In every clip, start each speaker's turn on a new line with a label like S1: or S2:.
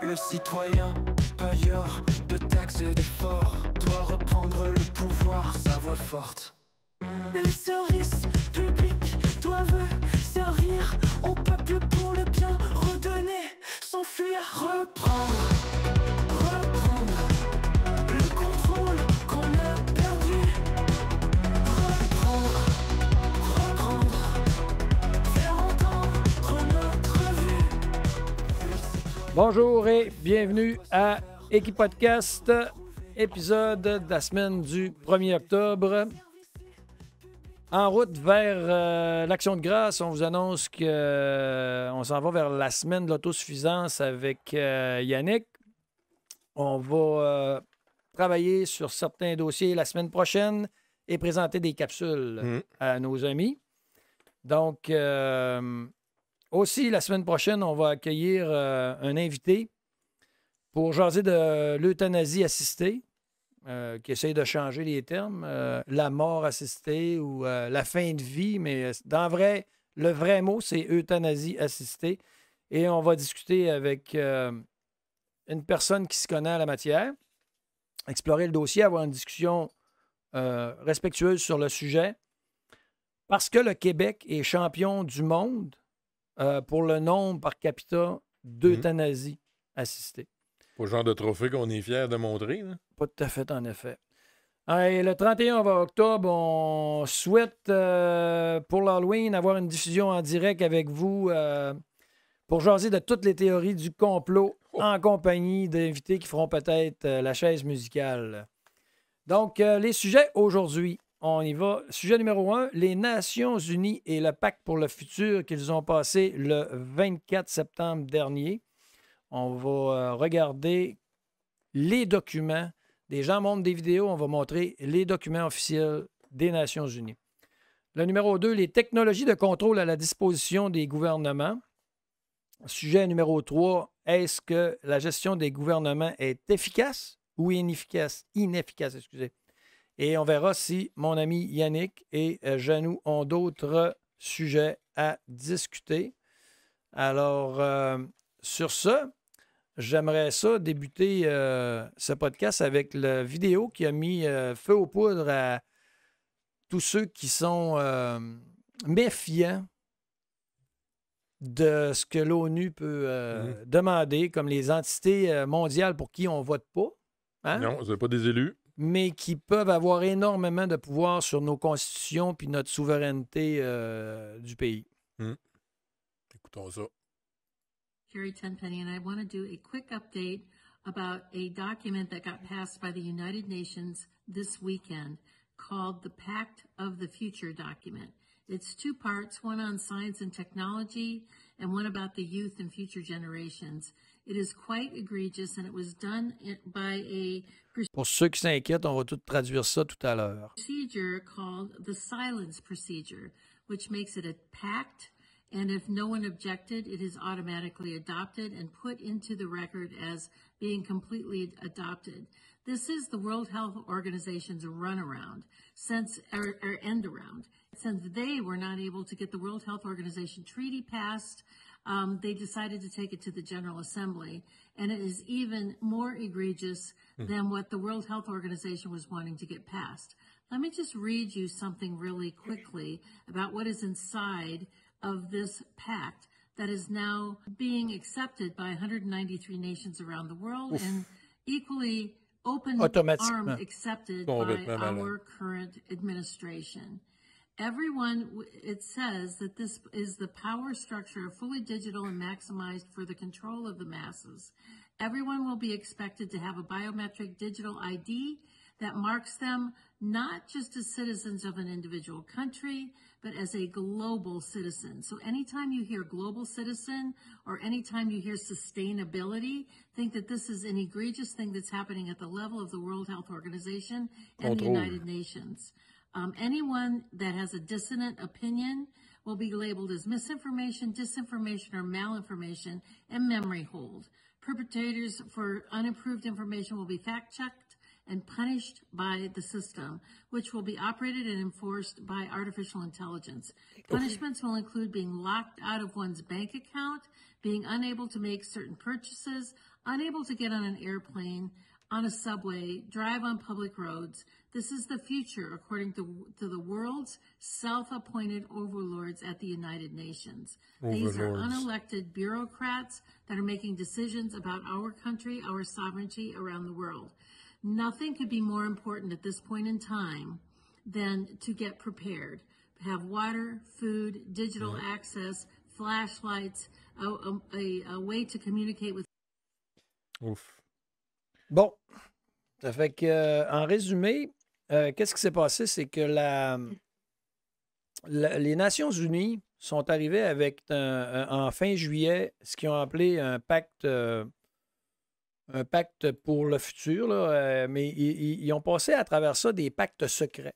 S1: Le citoyen, payeur de taxes et d'efforts, doit reprendre le pouvoir, sa voix forte. Les services publics doivent servir au peuple pour le bien, redonner, s'enfuir, reprendre le contrôle qu'on a perdu. Reprendre, faire entendre notre vue.
S2: Bonjour et bienvenue à Équipodcast, épisode de la semaine du 1er octobre. En route vers l'Action de grâce, on vous annonce qu'on s'en va vers la semaine de l'autosuffisance avec Yannick. On va travailler sur certains dossiers la semaine prochaine et présenter des capsules à nos amis. Donc, aussi, la semaine prochaine, on va accueillir un invité pour jaser de l'euthanasie assistée. Qui essaye de changer les termes, la mort assistée ou la fin de vie, mais le vrai mot, c'est euthanasie assistée. Et on va discuter avec une personne qui se connaît à la matière, explorer le dossier, avoir une discussion respectueuse sur le sujet, parce que le Québec est champion du monde pour le nombre par capita d'euthanasie assistée.
S3: Au genre de trophée qu'on est fiers de montrer. Là.
S2: Pas tout à fait, en effet. Et le 31 octobre, on souhaite, pour l'Halloween, avoir une diffusion en direct avec vous pour jaser de toutes les théories du complot en compagnie d'invités qui feront peut-être la chaise musicale. Donc, les sujets aujourd'hui, on y va. Sujet numéro 1, les Nations unies et le Pacte pour le futur qu'ils ont passé le 24 septembre dernier. On va regarder les documents. Des gens montrent des vidéos. On va montrer les documents officiels des Nations unies. Le numéro 2, les technologies de contrôle à la disposition des gouvernements. Sujet numéro 3, est-ce que la gestion des gouvernements est efficace ou inefficace? Excusez. Et on verra si mon ami Yannick et Janou ont d'autres sujets à discuter. Alors, sur ce, j'aimerais ça débuter ce podcast avec la vidéo qui a mis feu aux poudres à tous ceux qui sont méfiants de ce que l'ONU peut demander, comme les entités mondiales pour qui on ne vote pas. Hein?
S3: Non, ce n'est pas des élus.
S2: Mais qui peuvent avoir énormément de pouvoir sur nos constitutions puis notre souveraineté du pays.
S3: Écoutons ça.
S4: Carrie Tenpenny, and I want to do a quick update about a document that got passed by the United Nations this weekend called the Pact of the Future document. It's two parts, one on science and technology and one about the youth and future generations. It is quite egregious and it was done by a
S2: Pour ceux qui s'inquiètent, on va tout traduire ça tout à l'heure.
S4: Procedure called the silence procedure, which makes it a pact. And if no one objected, it is automatically adopted and put into the record as being completely adopted. This is the World Health Organization's runaround, or end around. Since they were not able to get the World Health Organization treaty passed, they decided to take it to the General Assembly. And it is even more egregious than what the World Health Organization was wanting to get passed. Let me just read you something really quickly about what is inside of this pact that is now being accepted by 193 nations around the world and equally open arm accepted by our current administration. Everyone, it says that this is the power structure, fully digital and maximized for the control of the masses. Everyone will be expected to have a biometric digital ID that marks them not just as citizens of an individual country, but as a global citizen. So anytime you hear global citizen or anytime you hear sustainability, think that this is an egregious thing that's happening at the level of the World Health Organization and the United Nations. Anyone that has a dissonant opinion will be labeled as misinformation, disinformation, or malinformation and memory hold. Perpetrators for unapproved information will be fact-checked and punished by the system, which will be operated and enforced by artificial intelligence. Punishments will include being locked out of one's bank account, being unable to make certain purchases, unable to get on an airplane, on a subway, drive on public roads. This is the future, according to the world's self-appointed overlords at the United Nations. These are unelected bureaucrats that are making decisions about our country, our sovereignty around the world. Nothing could be more important at this point in time than to get prepared. Have water, food, digital access, flashlights, a way to communicate with.
S3: Ouf.
S2: Bon. Ça fait que, en résumé, qu'est-ce qui s'est passé? C'est que les Nations unies sont arrivées avec, en fin juillet, ce qu'ils ont appelé un pacte pour le futur, là, mais ils ont passé à travers ça des pactes secrets.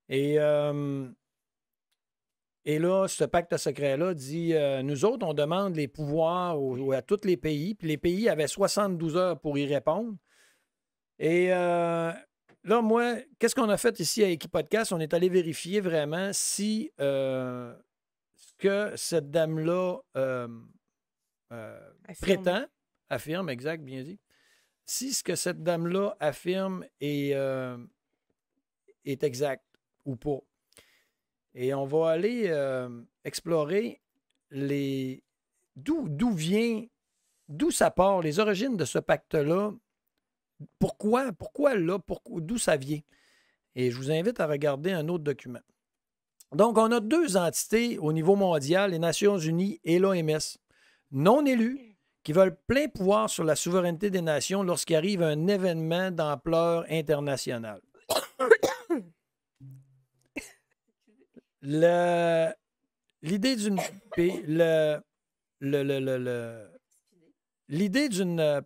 S2: Et là, ce pacte secret-là dit, nous autres, on demande les pouvoirs à tous les pays, puis les pays avaient 72 heures pour y répondre. Et là, moi, qu'est-ce qu'on a fait ici à Équipodcast? On est allé vérifier vraiment si ce que cette dame-là affirme, exact, bien dit. Si ce que cette dame-là affirme est exact ou pas. Et on va aller explorer d'où ça part, les origines de ce pacte-là. Pourquoi là? D'où ça vient? Et je vous invite à regarder un autre document. Donc, on a deux entités au niveau mondial, les Nations unies et l'OMS, non élues, qui veulent plein pouvoir sur la souveraineté des nations lorsqu'il arrive un événement d'ampleur internationale. L'idée d'une... L'idée d'une...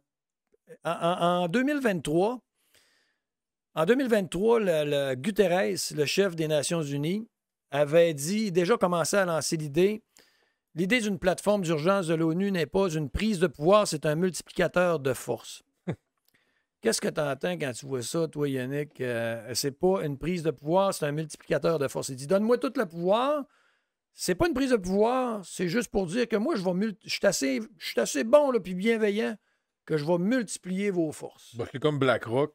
S2: En 2023, le Guterres, le chef des Nations unies, avait déjà commencé à lancer l'idée. L'idée d'une plateforme d'urgence de l'ONU n'est pas une prise de pouvoir, c'est un multiplicateur de force. Qu'est-ce que tu entends quand tu vois ça, toi, Yannick? C'est pas une prise de pouvoir, c'est un multiplicateur de force. Il dit, donne-moi tout le pouvoir. C'est pas une prise de pouvoir, c'est juste pour dire que moi, je suis assez bon puis bienveillant que je vais multiplier vos forces.
S3: Ben, c'est comme BlackRock.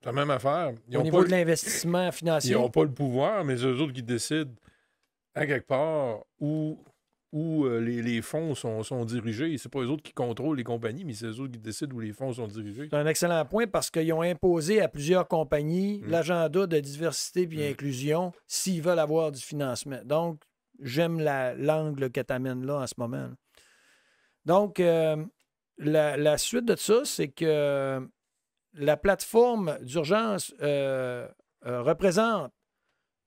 S3: C'est la même affaire.
S2: Au niveau de l'investissement financier.
S3: Ils n'ont pas le pouvoir, mais c'est eux autres qui décident à quelque part où les fonds sont dirigés. C'est pas eux autres qui contrôlent les compagnies, mais c'est eux autres qui décident où les fonds sont dirigés.
S2: C'est un excellent point parce qu'ils ont imposé à plusieurs compagnies l'agenda de diversité et inclusion s'ils veulent avoir du financement. Donc, j'aime l'angle que tu amènes là en ce moment. Donc, la suite de ça, c'est que la plateforme d'urgence représente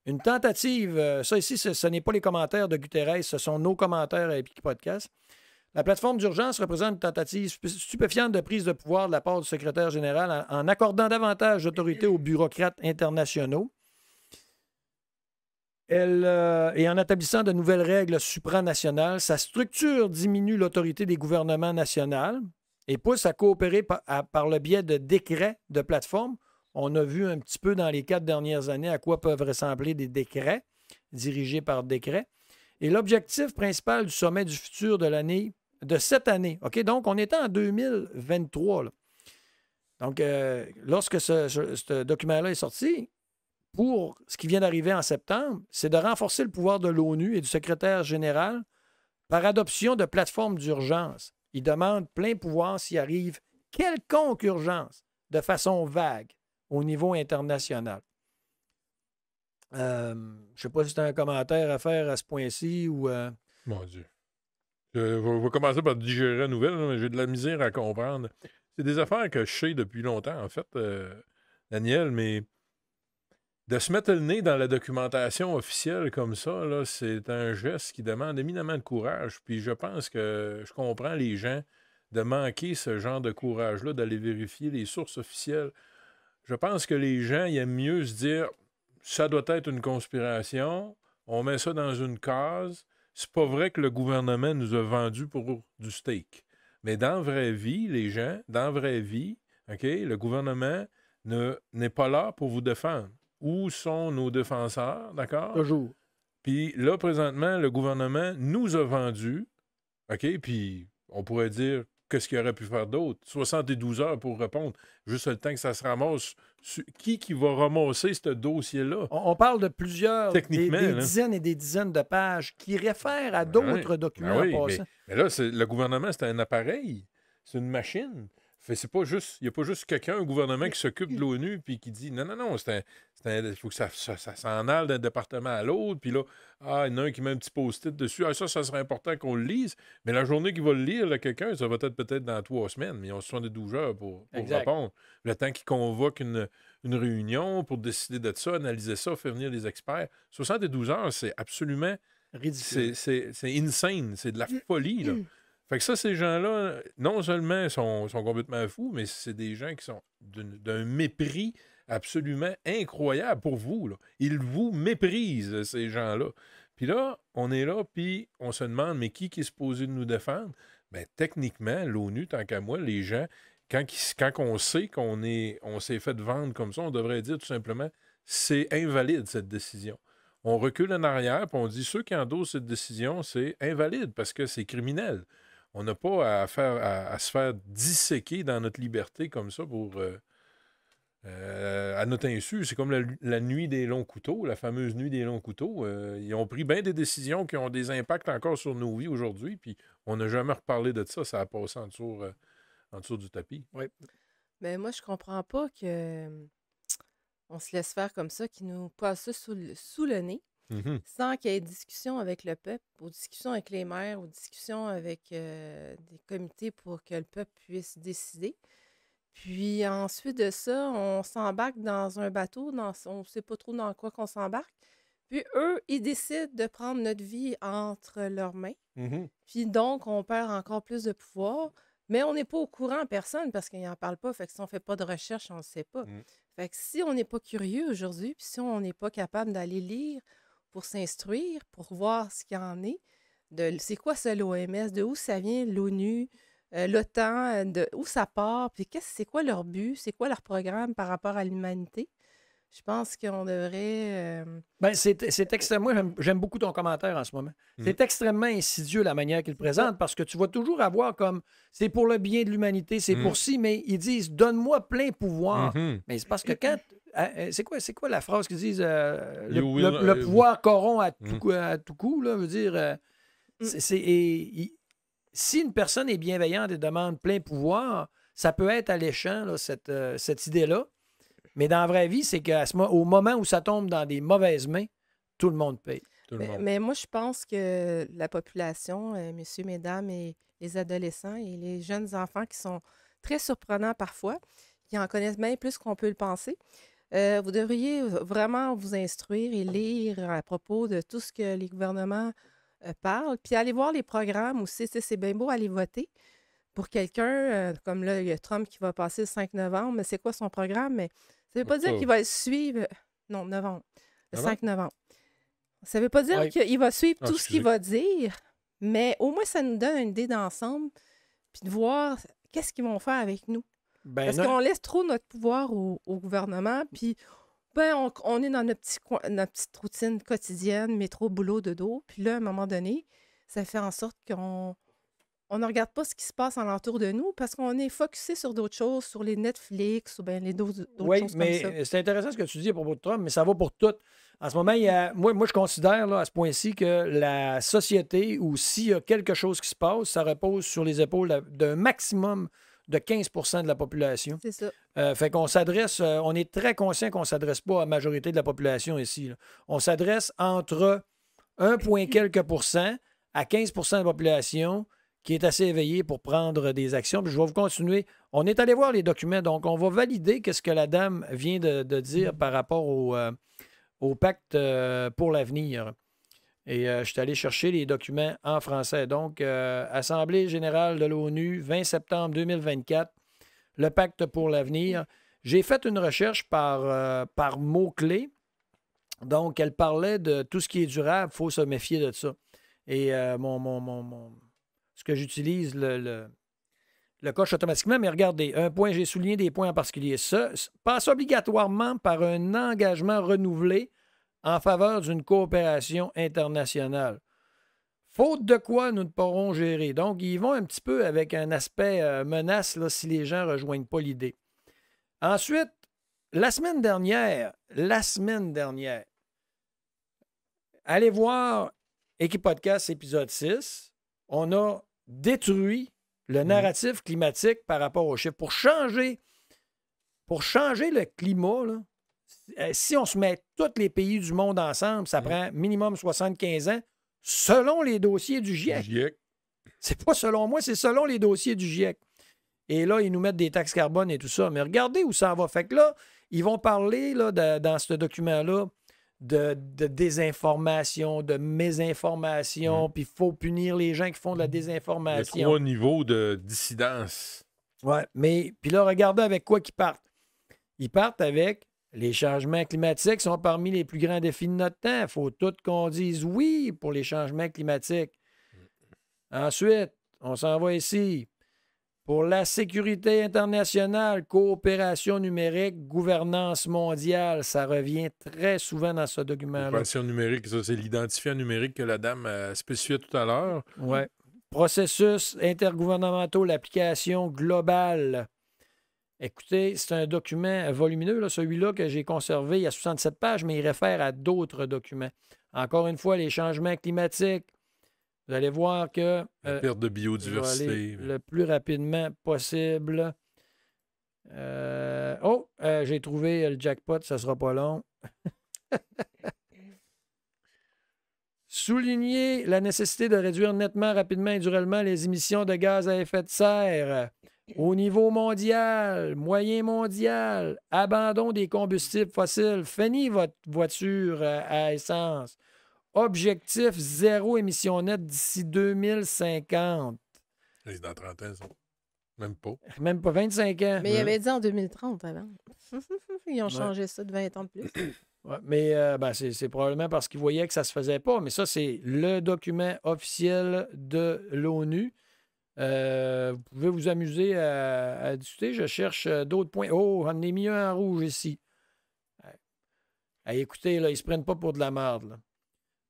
S2: une tentative, ça ici, ce n'est pas les commentaires de Guterres, ce sont nos commentaires à Epic Podcast. La plateforme d'urgence représente une tentative stupéfiante de prise de pouvoir de la part du secrétaire général en accordant davantage d'autorité aux bureaucrates internationaux et en établissant de nouvelles règles supranationales. Sa structure diminue l'autorité des gouvernements nationaux et pousse à coopérer par le biais de décrets de plateforme. On a vu un petit peu dans les 4 dernières années à quoi peuvent ressembler des décrets dirigés par décret. Et l'objectif principal du sommet du futur de cette année, OK? Donc, on est en 2023. Là. Donc, lorsque ce document-là est sorti, pour ce qui vient d'arriver en septembre, c'est de renforcer le pouvoir de l'ONU et du secrétaire général par adoption de plateformes d'urgence. Il demande plein pouvoir s'il arrive quelconque urgence de façon vague au niveau international. Je ne sais pas si tu as un commentaire à faire à ce point-ci ou...
S3: Mon Dieu. Je vais commencer par digérer la nouvelle, mais j'ai de la misère à comprendre. C'est des affaires que je sais depuis longtemps, en fait, Daniel, mais de se mettre le nez dans la documentation officielle comme ça, là, c'est un geste qui demande éminemment de courage. Puis je pense que je comprends les gens de manquer ce genre de courage-là, d'aller vérifier les sources officielles. Je pense que les gens, ils aiment mieux se dire ça doit être une conspiration, on met ça dans une case. C'est pas vrai que le gouvernement nous a vendu pour du steak. Mais dans la vraie vie, les gens, dans la vraie vie, OK, le gouvernement n'est pas là pour vous défendre. Où sont nos défenseurs, d'accord?
S2: Toujours.
S3: Puis là, présentement, le gouvernement nous a vendu, OK, puis on pourrait dire qu'est-ce qu'il aurait pu faire d'autre? 72 heures pour répondre. Juste le temps que ça se ramasse. Qui va ramasser ce dossier-là?
S2: On parle de plusieurs,
S3: Techniquement,
S2: des
S3: là.
S2: dizaines et des dizaines de pages qui réfèrent à d'autres documents en passant.
S3: Mais là, le gouvernement, c'est un appareil. C'est une machine. Il n'y a pas juste quelqu'un, un gouvernement qui s'occupe de l'ONU puis qui dit non, il faut que ça s'en aille d'un département à l'autre. Puis là, il y en a un qui met un petit post-it dessus. Ça serait important qu'on le lise. Mais la journée qu'il va le lire, là, quelqu'un, ça va être peut-être dans 3 semaines. Mais ils ont 72 heures pour répondre. Le temps qu'il convoque une réunion pour décider de ça, analyser ça, faire venir des experts. 72 heures, c'est absolument
S2: ridicule.
S3: C'est insane. C'est de la folie, là. Fait que ça, ces gens-là, non seulement sont complètement fous, mais c'est des gens qui sont d'un mépris absolument incroyable pour vous, là. Ils vous méprisent, ces gens-là. Puis là, on est là, puis on se demande, mais qui est supposé de nous défendre? Bien, techniquement, l'ONU, tant qu'à moi, les gens, quand on sait qu'on s'est fait vendre comme ça, on devrait dire tout simplement, c'est invalide, cette décision. On recule en arrière, puis on dit, ceux qui endossent cette décision, c'est invalide, parce que c'est criminel. On n'a pas à se faire disséquer dans notre liberté comme ça à notre insu. C'est comme la nuit des longs couteaux, la fameuse nuit des longs couteaux. Ils ont pris bien des décisions qui ont des impacts encore sur nos vies aujourd'hui, puis on n'a jamais reparlé de ça. Ça a passé en dessous du tapis.
S2: Oui.
S5: Mais moi, je comprends pas que on se laisse faire comme ça, qu'ils nous passent ça sous le nez.
S3: Mm-hmm.
S5: Sans qu'il y ait discussion avec le peuple, ou discussion avec les maires, ou discussion avec des comités pour que le peuple puisse décider. Puis ensuite de ça, on s'embarque dans un bateau, on ne sait pas trop dans quoi qu'on s'embarque. Puis eux, ils décident de prendre notre vie entre leurs mains.
S3: Mm-hmm.
S5: Puis donc, on perd encore plus de pouvoir. Mais on n'est pas au courant en personne parce qu'ils n'en parlent pas. Fait que si on ne fait pas de recherche, on ne sait pas. Fait que si on n'est pas curieux aujourd'hui, puis si on n'est pas capable d'aller lire pour s'instruire, pour voir ce qu'il y en est, c'est quoi ça l'OMS, de où ça vient l'ONU, l'OTAN, de où ça part, puis c'est quoi leur but, c'est quoi leur programme par rapport à l'humanité. Je pense qu'on devrait...
S2: Ben, c'est extrêmement... J'aime beaucoup ton commentaire en ce moment. C'est extrêmement insidieux la manière qu'ils le présentent parce que tu vas toujours avoir comme c'est pour le bien de l'humanité, c'est pour ci, mais ils disent donne-moi plein pouvoir. Mais c'est parce que quand... C'est quoi la phrase qu'ils disent le pouvoir corrompt à tout coup, là, veut dire... si une personne est bienveillante et demande plein pouvoir, ça peut être alléchant, là, cette idée-là. Mais dans la vraie vie, c'est qu'au moment où ça tombe dans des mauvaises mains, tout le monde paye.
S5: Mais moi, je pense que la population, messieurs, mesdames, et les adolescents et les jeunes enfants qui sont très surprenants parfois, qui en connaissent bien plus qu'on peut le penser, vous devriez vraiment vous instruire et lire à propos de tout ce que les gouvernements parlent, puis aller voir les programmes aussi. C'est bien beau aller voter pour quelqu'un, comme là, il y a Trump qui va passer le 5 novembre, mais c'est quoi son programme? Mais ça ne veut pas dire qu'il va suivre... Non, novembre. Le 5 novembre. Ça ne veut pas dire qu'il va suivre tout ce qu'il va dire, mais au moins, ça nous donne une idée d'ensemble, puis de voir qu'est-ce qu'ils vont faire avec nous. Parce qu'on laisse trop notre pouvoir au gouvernement, puis on est dans notre petite routine quotidienne, métro, boulot, dodo, puis là, à un moment donné, ça fait en sorte qu'on ne regarde pas ce qui se passe alentour de nous parce qu'on est focusé sur d'autres choses, sur les Netflix ou bien les d'autres choses comme ça. Oui,
S2: mais c'est intéressant ce que tu dis à propos de Trump, mais ça va pour tout. En ce moment, moi, je considère là, à ce point-ci que la société, ou s'il y a quelque chose qui se passe, ça repose sur les épaules d'un maximum de 15 % de la population.
S5: C'est ça.
S2: Fait qu'on s'adresse, on est très conscient qu'on ne s'adresse pas à la majorité de la population ici. Là. On s'adresse entre 1 point quelques % à 15 % de la population qui est assez éveillée pour prendre des actions. Puis je vais vous continuer. On est allé voir les documents, donc on va valider ce que la dame vient de dire par rapport au pacte pour l'avenir. Et je suis allé chercher les documents en français. Donc, Assemblée générale de l'ONU, 20 septembre 2024, le pacte pour l'avenir. J'ai fait une recherche par mots-clés. Donc, elle parlait de tout ce qui est durable, il faut se méfier de ça. Et ce que j'utilise, le coche automatiquement, mais regardez, un point, j'ai souligné des points en particulier. Ça passe obligatoirement par un engagement renouvelé en faveur d'une coopération internationale. Faute de quoi nous ne pourrons gérer. Donc, ils vont un petit peu avec un aspect menace là, si les gens ne rejoignent pas l'idée. Ensuite, la semaine dernière, allez voir Équipe Podcast épisode 6. On a détruit le narratif climatique par rapport aux chiffres. Pour changer le climat, là, si on se met tous les pays du monde ensemble, ça prend minimum 75 ans, selon les dossiers du GIEC. C'est pas selon moi, c'est selon les dossiers du GIEC. Et là, ils nous mettent des taxes carbone et tout ça. Mais regardez où ça va. Fait que là, ils vont parler là, dans ce document-là de désinformation, de mésinformation, puis il faut punir les gens qui font de la désinformation.
S3: Il y a 3 niveaux de dissidence.
S2: Oui, mais puis là, regardez avec quoi qu'ils partent. Ils partent avec les changements climatiques sont parmi les plus grands défis de notre temps. Il faut tout qu'on dise oui pour les changements climatiques. Ensuite, on s'en va ici. Pour la sécurité internationale, coopération numérique, gouvernance mondiale, ça revient très souvent dans ce document-là.
S3: Coopération numérique, ça, c'est l'identifiant numérique que la dame a spécifié tout à l'heure.
S2: Oui. Processus intergouvernementaux, l'application globale. Écoutez, c'est un document volumineux, là, celui-là que j'ai conservé. Il y a 67 pages, mais il réfère à d'autres documents. Encore une fois, les changements climatiques. Vous allez voir que...
S3: la perte de biodiversité.
S2: Le plus rapidement possible. J'ai trouvé le jackpot, ça ne sera pas long. Souligner la nécessité de réduire nettement, rapidement et durablement les émissions de gaz à effet de serre. Au niveau mondial, moyen mondial, abandon des combustibles fossiles. Finis votre voiture à essence. Objectif zéro émission nette d'ici 2050.
S3: C'est dans 30 ans, ça. Même pas.
S2: Même pas 25 ans.
S5: Mais il avait dit en 2030 avant. Ils ont changé ça de 20 ans de plus.
S2: Ouais, mais c'est probablement parce qu'ils voyaient que ça ne se faisait pas. Mais ça, c'est le document officiel de l'ONU. Vous pouvez vous amuser à discuter. Je cherche d'autres points. Oh, on est mis un en rouge ici. Écoutez, là, ils ne se prennent pas pour de la merde, là.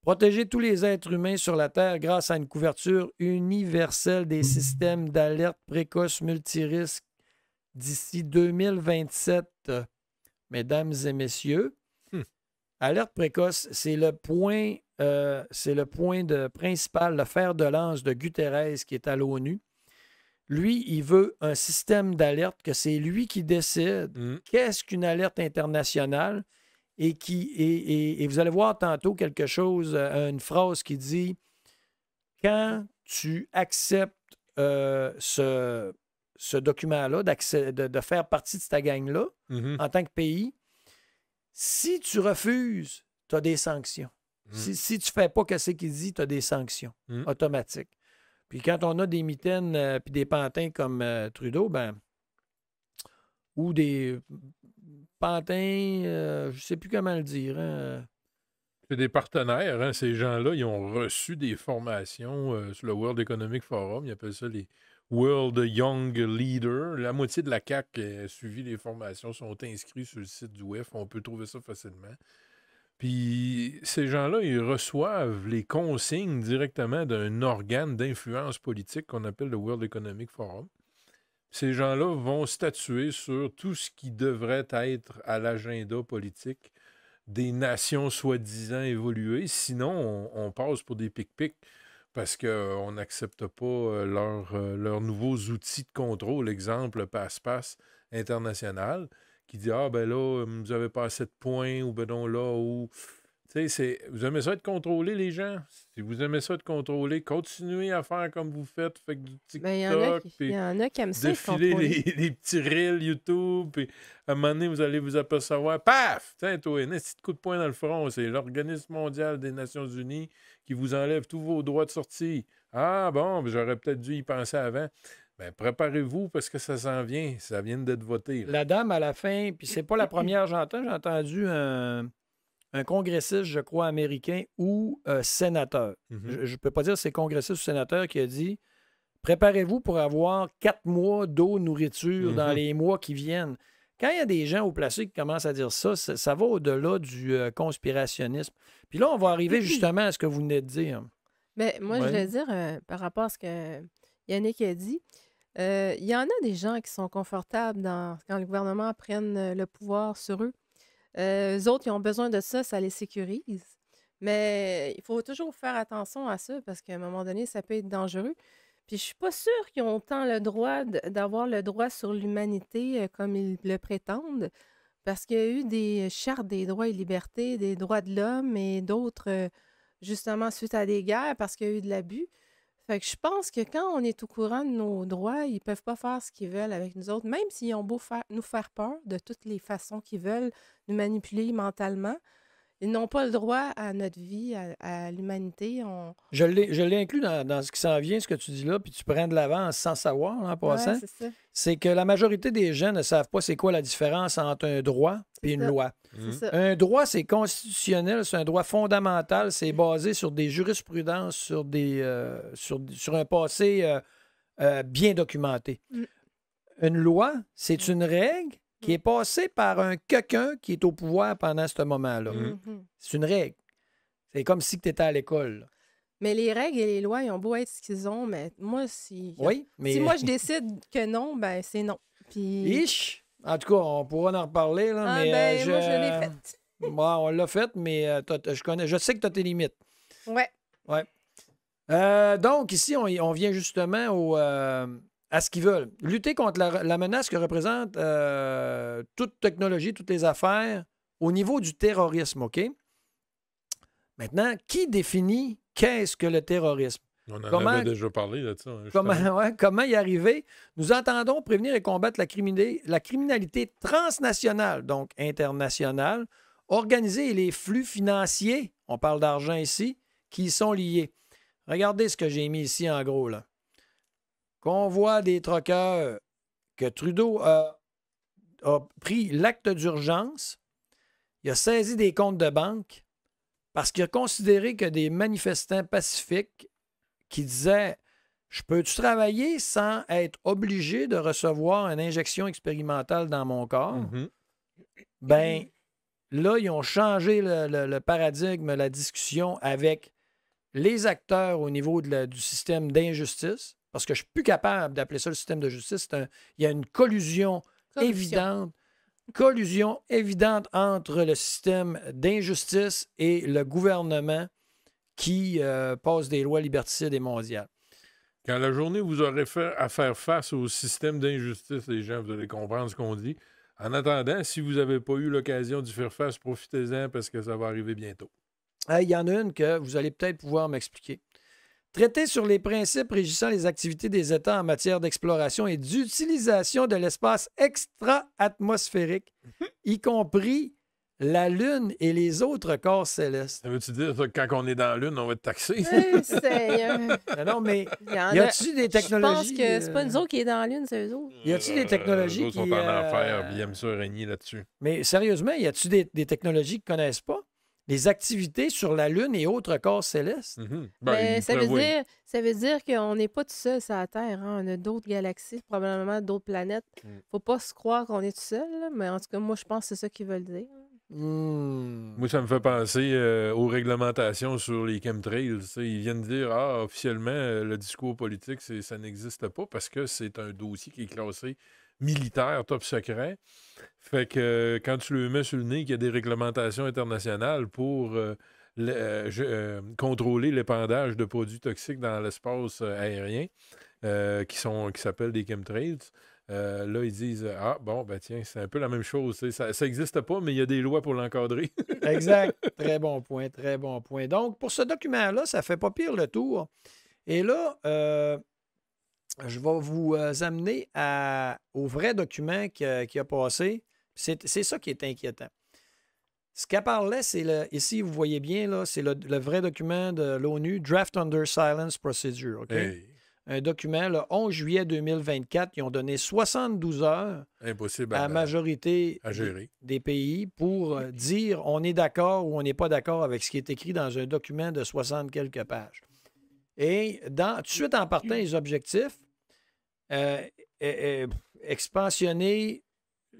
S2: Protéger tous les êtres humains sur la Terre grâce à une couverture universelle des systèmes d'alerte précoce multirisques d'ici 2027. Mesdames et messieurs, alerte précoce, c'est le point principal, le fer de lance de Guterres qui est à l'ONU. Lui, il veut un système d'alerte que c'est lui qui décide qu'est-ce qu'une alerte internationale. Et vous allez voir tantôt quelque chose, une phrase qui dit « Quand tu acceptes ce document-là, de faire partie de cette gang-là, en tant que pays, si tu refuses, tu as des sanctions. Si tu ne fais pas ce qu'il dit, tu as des sanctions automatiques. Puis quand on a des mitaines puis des pantins comme Trudeau, ou des... pantins, je ne sais plus comment le dire. Hein.
S3: C'est des partenaires. Hein. Ces gens-là, ils ont reçu des formations sur le World Economic Forum. Ils appellent ça les World Young Leaders. La moitié de la CAQ qui a suivi les formations sont inscrits sur le site du WEF. On peut trouver ça facilement. Puis ces gens-là, ils reçoivent les consignes directement d'un organe d'influence politique qu'on appelle le World Economic Forum. Ces gens-là vont statuer sur tout ce qui devrait être à l'agenda politique des nations soi-disant évoluées. Sinon, on passe pour des pic-pics parce qu'on n'accepte pas leurs nouveaux outils de contrôle. Exemple, le passe-passe international qui dit « Ah, ben là, vous avez pas assez de points » ou « Ben non, là, ou... » Tu sais, vous aimez ça être contrôlé, les gens? Si vous aimez ça être contrôlé, continuez à faire comme vous faites. Faites du TikTok,
S5: il y en a qui aiment ça être
S3: défiler les petits reels YouTube, puis à un moment donné, vous allez vous apercevoir, paf! Tiens, toi, un petit coup de poing dans le front, c'est l'Organisme mondial des Nations unies qui vous enlève tous vos droits de sortie. Ah bon, j'aurais peut-être dû y penser avant. Bien, préparez-vous parce que ça s'en vient. Ça vient d'être voté. Là.
S2: La dame, à la fin, puis c'est pas la première que j'entends. J'ai entendu un congressiste, je crois, américain ou sénateur. Je ne peux pas dire si c'est congressiste ou sénateur qui a dit « Préparez-vous pour avoir 4 mois d'eau, nourriture dans les mois qui viennent. » Quand il y a des gens au placé qui commencent à dire ça, ça va au-delà du conspirationnisme. Puis là, on va arriver justement à ce que vous venez de dire.
S5: Mais moi, je
S2: Oui.
S5: voulais dire, par rapport à ce que Yannick a dit, il y en a des gens qui sont confortables quand le gouvernement prenne le pouvoir sur eux. Eux autres, ils ont besoin de ça, ça les sécurise. Mais il faut toujours faire attention à ça parce qu'à un moment donné, ça peut être dangereux. Puis je suis pas sûre qu'ils ont autant le droit d'avoir le droit sur l'humanité comme ils le prétendent, parce qu'il y a eu des chartes des droits et libertés, des droits de l'homme et d'autres, justement, suite à des guerres, parce qu'il y a eu de l'abus. Fait que je pense que quand on est au courant de nos droits, ils peuvent pas faire ce qu'ils veulent avec nous autres, même s'ils ont beau nous faire peur de toutes les façons qu'ils veulent, nous manipuler mentalement. Ils n'ont pas le droit à notre vie, à l'humanité.
S2: Je l'ai inclus dans ce qui s'en vient, ce que tu dis là, puis tu prends de l'avance sans savoir, en
S5: Ouais,
S2: passant.
S5: c'est ça.
S2: C'est que la majorité des gens ne savent pas c'est quoi la différence entre un droit et une
S5: ça.
S2: loi.
S5: C'est ça.
S2: Un droit, c'est constitutionnel, c'est un droit fondamental, c'est basé sur des jurisprudences, sur un passé bien documenté.
S5: Mm.
S2: Une loi, c'est une règle qui est passée par quelqu'un qui est au pouvoir pendant ce moment-là.
S5: Mhm.
S2: C'est une règle. C'est comme si tu étais à l'école.
S5: Mais les règles et les lois, ils ont beau être ce qu'ils ont, mais moi,
S2: Oui, mais...
S5: si moi je décide que non, ben c'est non. Puis...
S2: Ish! En tout cas, on pourra en reparler, là,
S5: Ah,
S2: mais
S5: ben, moi, je l'ai faite.
S2: Bon, on l'a fait, mais je sais que tu as tes limites.
S5: Ouais.
S2: Donc, ici, on vient justement à ce qu'ils veulent. Lutter contre la menace que représente toute technologie, toutes les affaires au niveau du terrorisme, OK? Maintenant, qui définit qu'est-ce que le terrorisme?
S3: On en avait déjà parlé de ça.
S2: Comment y arriver? Nous entendons prévenir et combattre la criminalité transnationale, donc internationale, organisée et les flux financiers, on parle d'argent ici, qui y sont liés. Regardez ce que j'ai mis ici en gros, là. Convoi des troqueurs que Trudeau a pris l'acte d'urgence. Il a saisi des comptes de banque parce qu'il a considéré que des manifestants pacifiques qui disaient « Je peux-tu travailler sans être obligé de recevoir une injection expérimentale dans mon corps?
S3: Mm-hmm. »
S2: Ben, là, ils ont changé le paradigme, la discussion avec les acteurs au niveau du système d'injustice, parce que je ne suis plus capable d'appeler ça le système de justice. Il y a une collusion évidente entre le système d'injustice et le gouvernement qui passe des lois liberticides et mondiales.
S3: Quand la journée vous aurez à faire face au système d'injustice, les gens, vous allez comprendre ce qu'on dit. En attendant, si vous n'avez pas eu l'occasion d'y faire face, profitez-en parce que ça va arriver bientôt.
S2: Il y en a une que vous allez peut-être pouvoir m'expliquer. Traiter sur les principes régissant les activités des États en matière d'exploration et d'utilisation de l'espace extra-atmosphérique, y compris la Lune et les autres corps célestes.
S3: Ça veut-tu dire que quand on est dans la Lune, on va être taxé?
S2: Non, mais y a-t-il des technologies...
S5: Je pense que c'est pas nous autres qui est dans la Lune, c'est eux autres.
S2: Y a-t-il des technologies
S3: qui... sont en enfer, puis ils aiment ça régner là-dessus.
S2: Mais sérieusement, y a-t-il des technologies qu'ils ne connaissent pas? Les activités sur la Lune et autres corps célestes?
S3: Mm-hmm.
S5: Ben, ça veut dire qu'on n'est pas tout seul sur la Terre. Hein? On a d'autres galaxies, probablement d'autres planètes. Faut pas se croire qu'on est tout seul, là, mais en tout cas, moi, je pense que c'est ça qu'ils veulent dire.
S3: Moi, ça me fait penser aux réglementations sur les chemtrails. Ils viennent dire, officiellement, le discours politique, ça n'existe pas parce que c'est un dossier qui est classé militaire, top secret. Fait que quand tu le mets sur le nez qu'il y a des réglementations internationales pour contrôler l'épandage de produits toxiques dans l'espace aérien, qui s'appellent des chemtrails, là, ils disent tiens, c'est un peu la même chose. Ça n'existe pas, mais il y a des lois pour l'encadrer.
S2: Exact. Très bon point, très bon point. Donc, pour ce document-là, ça fait pas pire le tour. Et là, je vais vous amener au vrai document qui a passé. C'est ça qui est inquiétant. Ce qu'elle parlait, ici, vous voyez bien, là, c'est le vrai document de l'ONU, Draft Under Silence Procedure. OK? Hey. Un document, le 11 juillet 2024, ils ont donné 72 heures à la majorité des pays pour dire on est d'accord ou on n'est pas d'accord avec ce qui est écrit dans un document de 60 quelques pages. Et tout de suite en partant, les objectifs, expansionner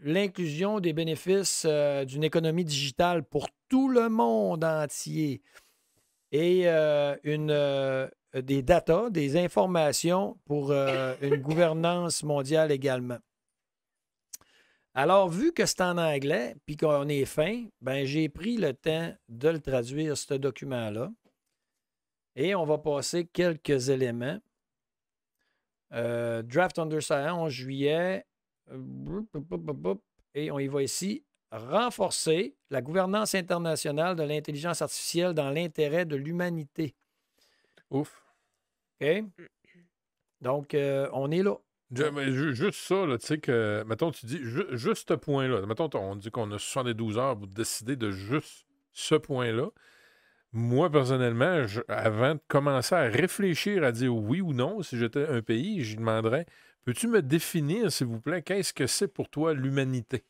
S2: l'inclusion des bénéfices d'une économie digitale pour tout le monde entier. et des data, des informations pour une gouvernance mondiale également. Alors, vu que c'est en anglais puis qu'on est fin, ben, j'ai pris le temps de le traduire, ce document-là. Et on va passer quelques éléments. Draft under sign 11 juillet. Et on y va ici. Renforcer la gouvernance internationale de l'intelligence artificielle dans l'intérêt de l'humanité.
S3: Ouf.
S2: OK? Donc, on est là.
S3: Mais juste ça, là, tu sais que, mettons, tu dis, juste ce point-là, mettons, on dit qu'on a 72 heures pour décider de juste ce point-là. Moi, personnellement, avant de commencer à réfléchir à dire oui ou non, si j'étais un pays, je demanderais, peux-tu me définir, s'il vous plaît, qu'est-ce que c'est pour toi l'humanité?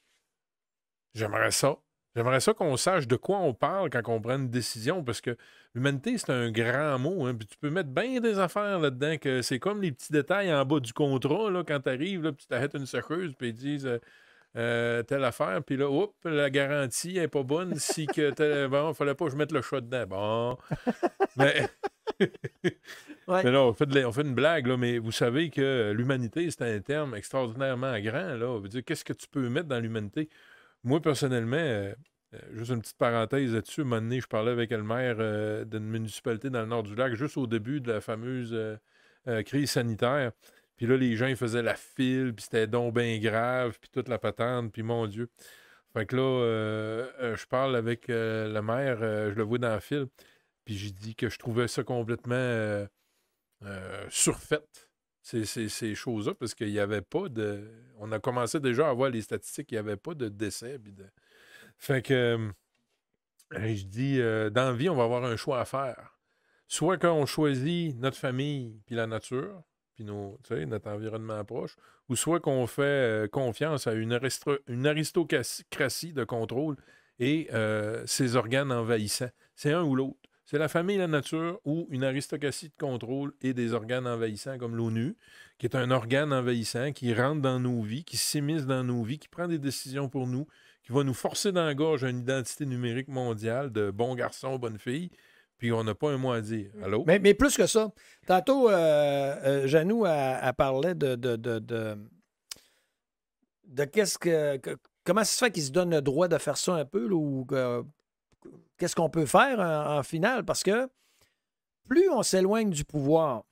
S3: J'aimerais ça. J'aimerais ça qu'on sache de quoi on parle quand on prend une décision, parce que l'humanité, c'est un grand mot, hein, puis tu peux mettre bien des affaires là-dedans, que c'est comme les petits détails en bas du contrat, là, quand tu arrives, là, puis tu t'arrêtes une secouse, puis ils disent telle affaire, puis là, oups, la garantie n'est pas bonne, si que bon, il fallait pas que je mette le chat dedans. Bon. Mais,
S2: Ouais.
S3: mais là, on fait une blague, là, mais vous savez que l'humanité, c'est un terme extraordinairement grand, là. On veut dire, qu'est-ce que tu peux mettre dans l'humanité? Moi, personnellement, juste une petite parenthèse là-dessus, un moment donné, je parlais avec le maire d'une municipalité dans le nord du lac, juste au début de la fameuse crise sanitaire. Puis là, les gens, ils faisaient la file, puis c'était donc bien grave, puis toute la patente, puis mon Dieu. Fait que là, je parle avec le maire, je le vois dans la file, puis j'ai dit que je trouvais ça complètement surfait, ces choses-là, parce qu'il n'y avait pas de... On a commencé déjà à voir les statistiques, il n'y avait pas de décès. Fait que, je dis, dans la vie, on va avoir un choix à faire. Soit qu'on choisit notre famille, puis la nature, puis notre environnement proche, ou soit qu'on fait confiance à une aristocratie de contrôle et ses organes envahissants. C'est un ou l'autre. C'est la famille et la nature ou une aristocratie de contrôle et des organes envahissants comme l'ONU, qui est un organe envahissant qui rentre dans nos vies, qui s'immisce dans nos vies, qui prend des décisions pour nous, qui va nous forcer dans la gorge une identité numérique mondiale de bon garçon, bonne fille, puis on n'a pas un mot à dire. Allô?
S2: Mais plus que ça. Tantôt, Janou a parlé de qu'est-ce comment ça se fait qu'il se donne le droit de faire ça un peu, là, ou qu'est-ce qu'on peut faire en finale? Parce que plus on s'éloigne du pouvoir,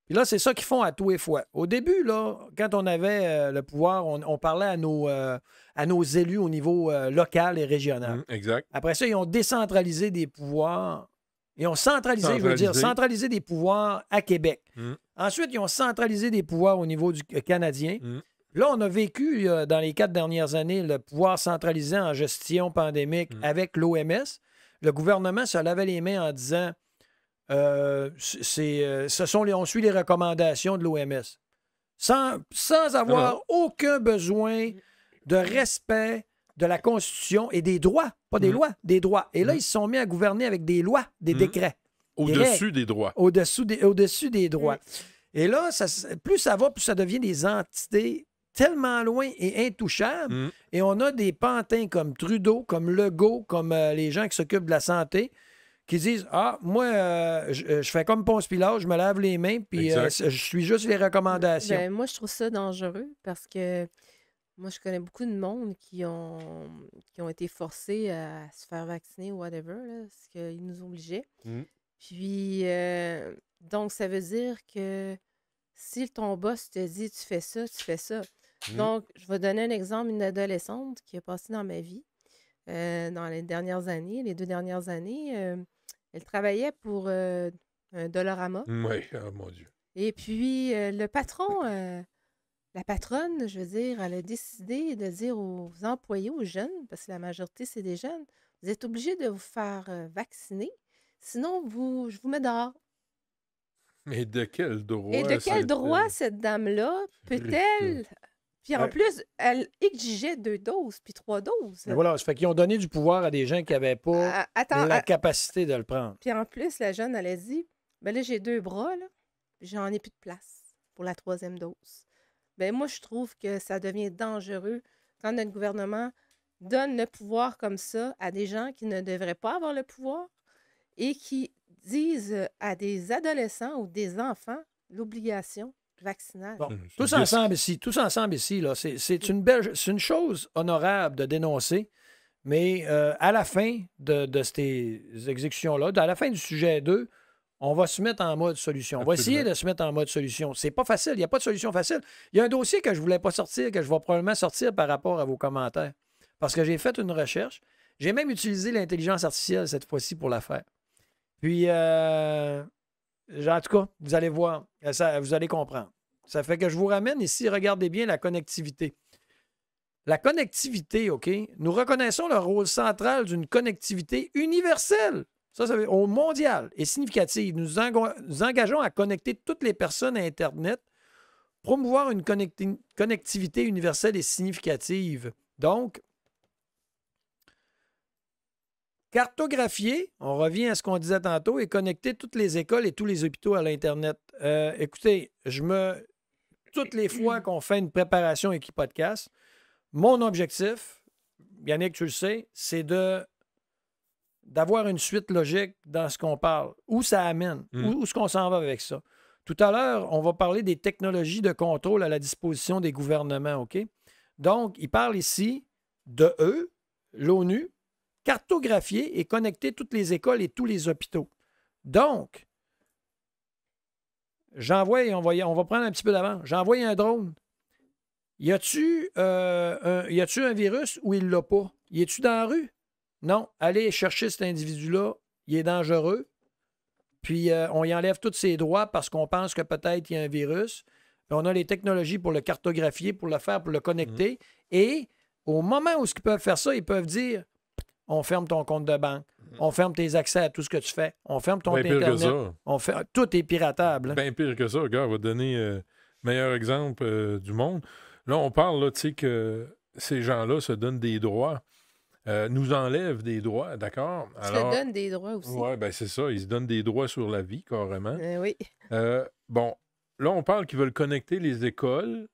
S2: puis là, c'est ça qu'ils font à tous les fois. Au début, là, quand on avait le pouvoir, on parlait à nos élus au niveau local et régional.
S3: Exact.
S2: Après ça, ils ont décentralisé des pouvoirs. Ils ont centralisé des pouvoirs à Québec. Ensuite, ils ont centralisé des pouvoirs au niveau du canadien. Là, on a vécu, dans les 4 dernières années, le pouvoir centralisé en gestion pandémique avec l'OMS. Le gouvernement se lavait les mains en disant on suit les recommandations de l'OMS. Sans avoir aucun besoin de respect de la Constitution et des droits, pas des lois, des droits. Et là, ils se sont mis à gouverner avec des lois, des décrets.
S3: Au-dessus des droits.
S2: Au-dessus des droits. Et là, plus ça va, plus ça devient des entités tellement loin et intouchables. Et on a des pantins comme Trudeau, comme Legault, comme les gens qui s'occupent de la santé, qui disent « Ah, moi, je fais comme Ponce Pilate, je me lave les mains, puis je suis juste les recommandations. »
S5: Ben, moi, je trouve ça dangereux parce que moi, je connais beaucoup de monde qui ont été forcés à se faire vacciner ou whatever, là, parce qu'ils nous obligeaient. Puis, donc, ça veut dire que si ton boss te dit tu fais ça, tu fais ça. Donc, je vais donner un exemple, une adolescente qui a passé dans ma vie dans les 2 dernières années. Elle travaillait pour un Dollarama.
S3: Oui, oh mon Dieu.
S5: Et puis, le patron, la patronne, je veux dire, elle a décidé de dire aux employés, aux jeunes, parce que la majorité, c'est des jeunes, vous êtes obligés de vous faire vacciner, sinon, je vous mets dehors.
S3: Mais de quel droit?
S5: Et de quel droit cette dame-là peut-elle... Puis en plus, elle exigeait 2 doses, puis 3 doses.
S2: Mais voilà, ça fait qu'ils ont donné du pouvoir à des gens qui n'avaient pas la capacité de le prendre.
S5: Puis en plus, la jeune, elle a dit, ben là, j'ai 2 bras, là, j'en ai plus de place pour la 3e dose. Ben moi, je trouve que ça devient dangereux quand notre gouvernement donne le pouvoir comme ça à des gens qui ne devraient pas avoir le pouvoir. et qui disent à des adolescents ou des enfants l'obligation vaccinale.
S2: Bon,
S3: C'est
S2: tous
S3: un
S2: ensemble ici, là, c'est une chose honorable de dénoncer, mais à la fin de ces exécutions-là, à la fin du sujet 2, on va se mettre en mode solution. On va essayer
S3: Absolument.
S2: de se mettre en mode solution. C'est pas facile, il n'y a pas de solution facile. Il y a un dossier que je voulais pas sortir, que je vais probablement sortir par rapport à vos commentaires. Parce que j'ai fait une recherche. J'ai même utilisé l'intelligence artificielle cette fois-ci pour la faire. Puis, en tout cas, vous allez voir, vous allez comprendre. Ça fait que je vous ramène ici, regardez bien la connectivité. La connectivité, OK? Nous reconnaissons le rôle central d'une connectivité universelle, ça veut dire au mondial, et significative. Nous engageons à connecter toutes les personnes à Internet, promouvoir une connectivité universelle et significative. Donc, cartographier, on revient à ce qu'on disait tantôt, et connecter toutes les écoles et tous les hôpitaux à l'Internet. Écoutez, toutes les fois qu'on fait une préparation Équi-Podcast, mon objectif, Yannick, tu le sais, c'est d'avoir une suite logique dans ce qu'on parle. Où ça amène? Où est-ce qu'on s'en va avec ça? Tout à l'heure, on va parler des technologies de contrôle à la disposition des gouvernements, OK? Donc, il parle ici de eux, l'ONU, cartographier et connecter toutes les écoles et tous les hôpitaux. Donc, on va prendre un petit peu d'avant. J'envoie un drone. Y a-tu un virus ou il l'a pas? Y est-tu dans la rue? Non. Allez chercher cet individu-là. Il est dangereux. Puis, on y enlève tous ses droits parce qu'on pense que peut-être il y a un virus. Puis on a les technologies pour le cartographier, pour le faire, pour le connecter. Et au moment où ils peuvent faire ça, ils peuvent dire on ferme ton compte de banque. On ferme tes accès à tout ce que tu fais. On ferme ton
S3: Bien pire que
S2: Internet.
S3: ça.
S2: Tout est piratable. Hein?
S3: Bien pire que ça. Regarde, on va donner le meilleur exemple du monde. Là, on parle, là, tu sais, que ces gens-là se donnent des droits, nous enlèvent des droits, d'accord?
S5: Ils se donnent des droits aussi.
S3: Oui, bien, c'est ça. Ils se donnent des droits sur la vie, carrément.
S5: Oui.
S3: Bon, là, on parle qu'ils veulent connecter les écoles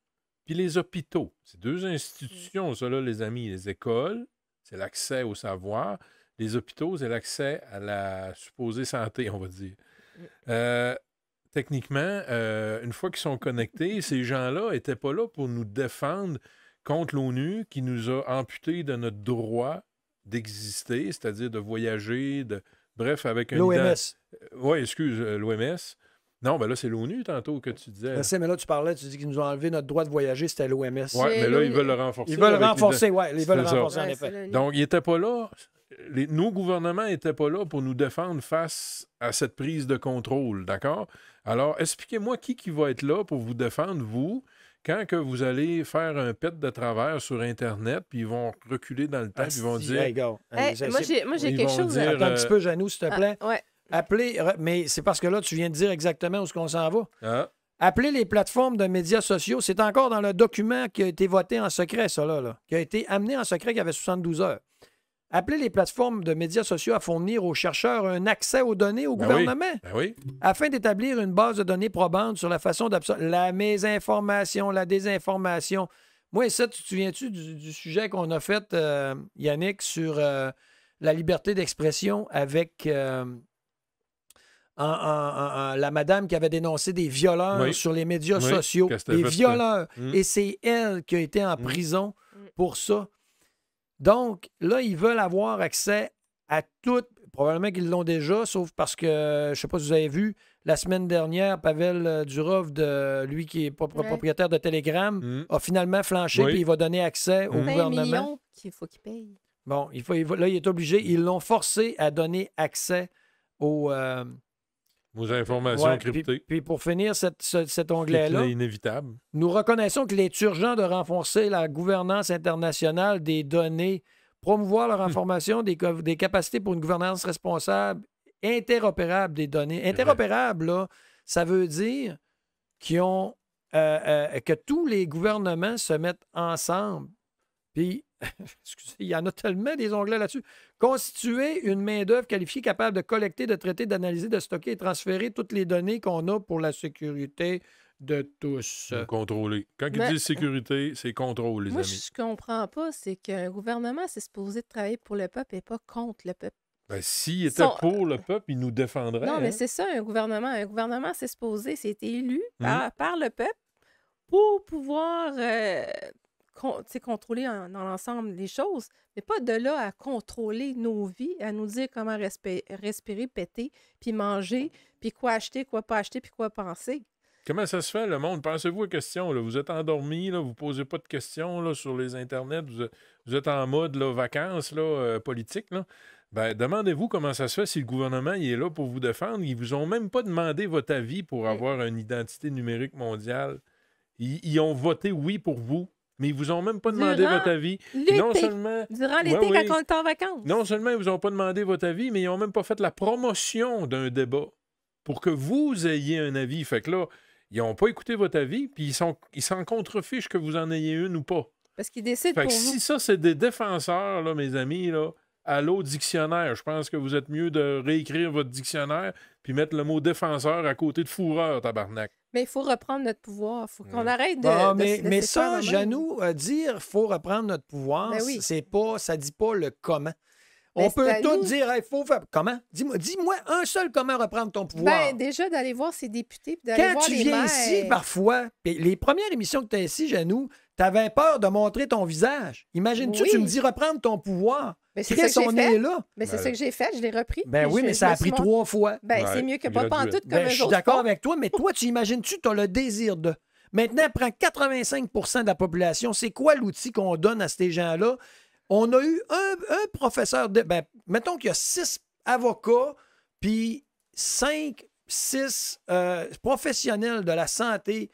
S3: puis les hôpitaux. C'est deux institutions, ça, là, les amis. Les écoles, c'est l'accès au savoir. Les hôpitaux, c'est l'accès à la supposée santé, on va dire. Techniquement, une fois qu'ils sont connectés, ces gens-là n'étaient pas là pour nous défendre contre l'ONU qui nous a amputés de notre droit d'exister, c'est-à-dire de voyager, bref, avec un...
S2: L'OMS.
S3: Oui, excuse, l'OMS. Non, ben là, c'est l'ONU tantôt que tu disais.
S2: Je sais, mais là, tu parlais, tu dis qu'ils nous ont enlevé notre droit de voyager, c'était l'OMS.
S3: Oui, mais là, ils veulent le renforcer.
S2: Ils veulent le renforcer, oui. Ils veulent le renforcer, en
S5: Ouais,
S2: effet.
S3: Donc, ils n'étaient pas là. Nos gouvernements n'étaient pas là pour nous défendre face à cette prise de contrôle, d'accord? Alors, expliquez-moi qui va être là pour vous défendre, vous, quand que vous allez faire un pet de travers sur Internet, puis ils vont reculer dans le temps, puis ils vont dire...
S2: Hey, gars,
S5: Moi, j'ai
S3: ils
S5: quelque
S3: vont
S5: chose.
S3: dire,
S2: Attends un petit peu, Janou, s'il te plaît.
S5: Ouais.
S2: Appelez, mais c'est parce que là, tu viens de dire exactement où est-ce qu'on s'en va.
S3: Ah,
S2: Appelez les plateformes de médias sociaux. C'est encore dans le document qui a été voté en secret, ça, là, qui a été amené en secret, qui avait 72 heures. Appelez les plateformes de médias sociaux à fournir aux chercheurs un accès aux données au gouvernement
S3: oui.
S2: afin d'établir une base de données probante sur la façon d'absorber la mésinformation, la désinformation. Moi, ça, tu te souviens-tu du sujet qu'on a fait, Yannick, sur la liberté d'expression avec la madame qui avait dénoncé des violeurs sur les médias sociaux. Des violeurs. Et c'est elle qui a été en prison pour ça. Donc, là, ils veulent avoir accès à tout. Probablement qu'ils l'ont déjà, sauf parce que, je ne sais pas si vous avez vu, la semaine dernière, Pavel Durov, lui qui est propriétaire de Telegram, a finalement flanché et il va donner accès au gouvernement.
S5: 20 millions qu'il faut qu'il paye.
S2: Bon, là, il est obligé. Ils l'ont forcé à donner accès aux
S3: informations cryptées.
S2: Puis pour finir cet onglet-là,
S3: c'est inévitable.
S2: Nous reconnaissons qu'il est urgent de renforcer la gouvernance internationale des données, promouvoir leur information, des capacités pour une gouvernance responsable, interopérable des données. Interopérable, là, ça veut dire que tous les gouvernements se mettent ensemble. Puis, excusez, il y en a tellement des onglets là-dessus. Constituer une main-d'œuvre qualifiée capable de collecter, de traiter, d'analyser, de stocker et transférer toutes les données qu'on a pour la sécurité de tous.
S3: Contrôler. Quand ils disent sécurité, c'est contrôle, les amis.
S5: Moi, je comprends pas, c'est qu'un gouvernement, c'est supposé de travailler pour le peuple et pas contre le peuple.
S3: Ben, s'il était pour le peuple, il nous défendrait.
S5: Non, mais
S3: hein?
S5: c'est ça, un gouvernement. Un gouvernement, c'est supposé, c'est élu par le peuple pour pouvoir contrôler dans l'ensemble les choses, mais pas de là à contrôler nos vies, à nous dire comment respirer, péter, puis manger, puis quoi acheter, quoi pas acheter, puis quoi penser.
S3: Comment ça se fait, le monde? Pensez-vous aux questions. Là. Vous êtes endormis, là, vous ne posez pas de questions là, sur les internets, vous êtes en mode là, vacances là, politique. Là. Ben, demandez-vous comment ça se fait si le gouvernement il est là pour vous défendre. Ils ne vous ont même pas demandé votre avis pour avoir une identité numérique mondiale. Ils ont voté oui pour vous, mais ils ne vous ont même pas demandé votre avis.
S5: Durant l'été, quand on est en vacances.
S3: Non seulement ils ne vous ont pas demandé votre avis, mais ils n'ont même pas fait la promotion d'un débat pour que vous ayez un avis. Fait que là, ils n'ont pas écouté votre avis, puis ils s'en contrefichent que vous en ayez une ou pas.
S5: Parce qu'ils décident
S3: fait
S5: pour
S3: que
S5: vous.
S3: Si ça, c'est des défenseurs, là, mes amis, là, allô dictionnaire, je pense que vous êtes mieux de réécrire votre dictionnaire puis mettre le mot défenseur à côté de fourreur, tabarnak.
S5: Mais il faut reprendre notre pouvoir. Il faut qu'on arrête de
S2: mais ça, Janou, dire qu'il faut reprendre notre pouvoir, c'est pas, ça dit pas le comment. On peut tout dire, il faut faire. Comment? Dis-moi un seul comment reprendre ton pouvoir.
S5: Ben, déjà, d'aller voir ses députés puis d'aller voir les maires.
S2: Quand tu viens ici, parfois, les premières émissions que tu as ici, Janou, tu avais peur de montrer ton visage. Imagine-tu, tu me dis reprendre ton pouvoir.
S5: Mais c'est ça que j'ai fait.
S2: Là.
S5: Mais c'est ça que j'ai fait, je l'ai repris.
S2: Ben oui, mais ça a pris 3 fois.
S5: Ben, c'est mieux que pas pantoute comme
S2: je suis d'accord avec toi, mais toi, tu imagines-tu, tu as le désir de. Maintenant, prends 85 de la population. C'est quoi l'outil qu'on donne à ces gens-là? On a eu un professeur de. Ben, mettons qu'il y a 6 avocats, puis 5, 6 professionnels de la santé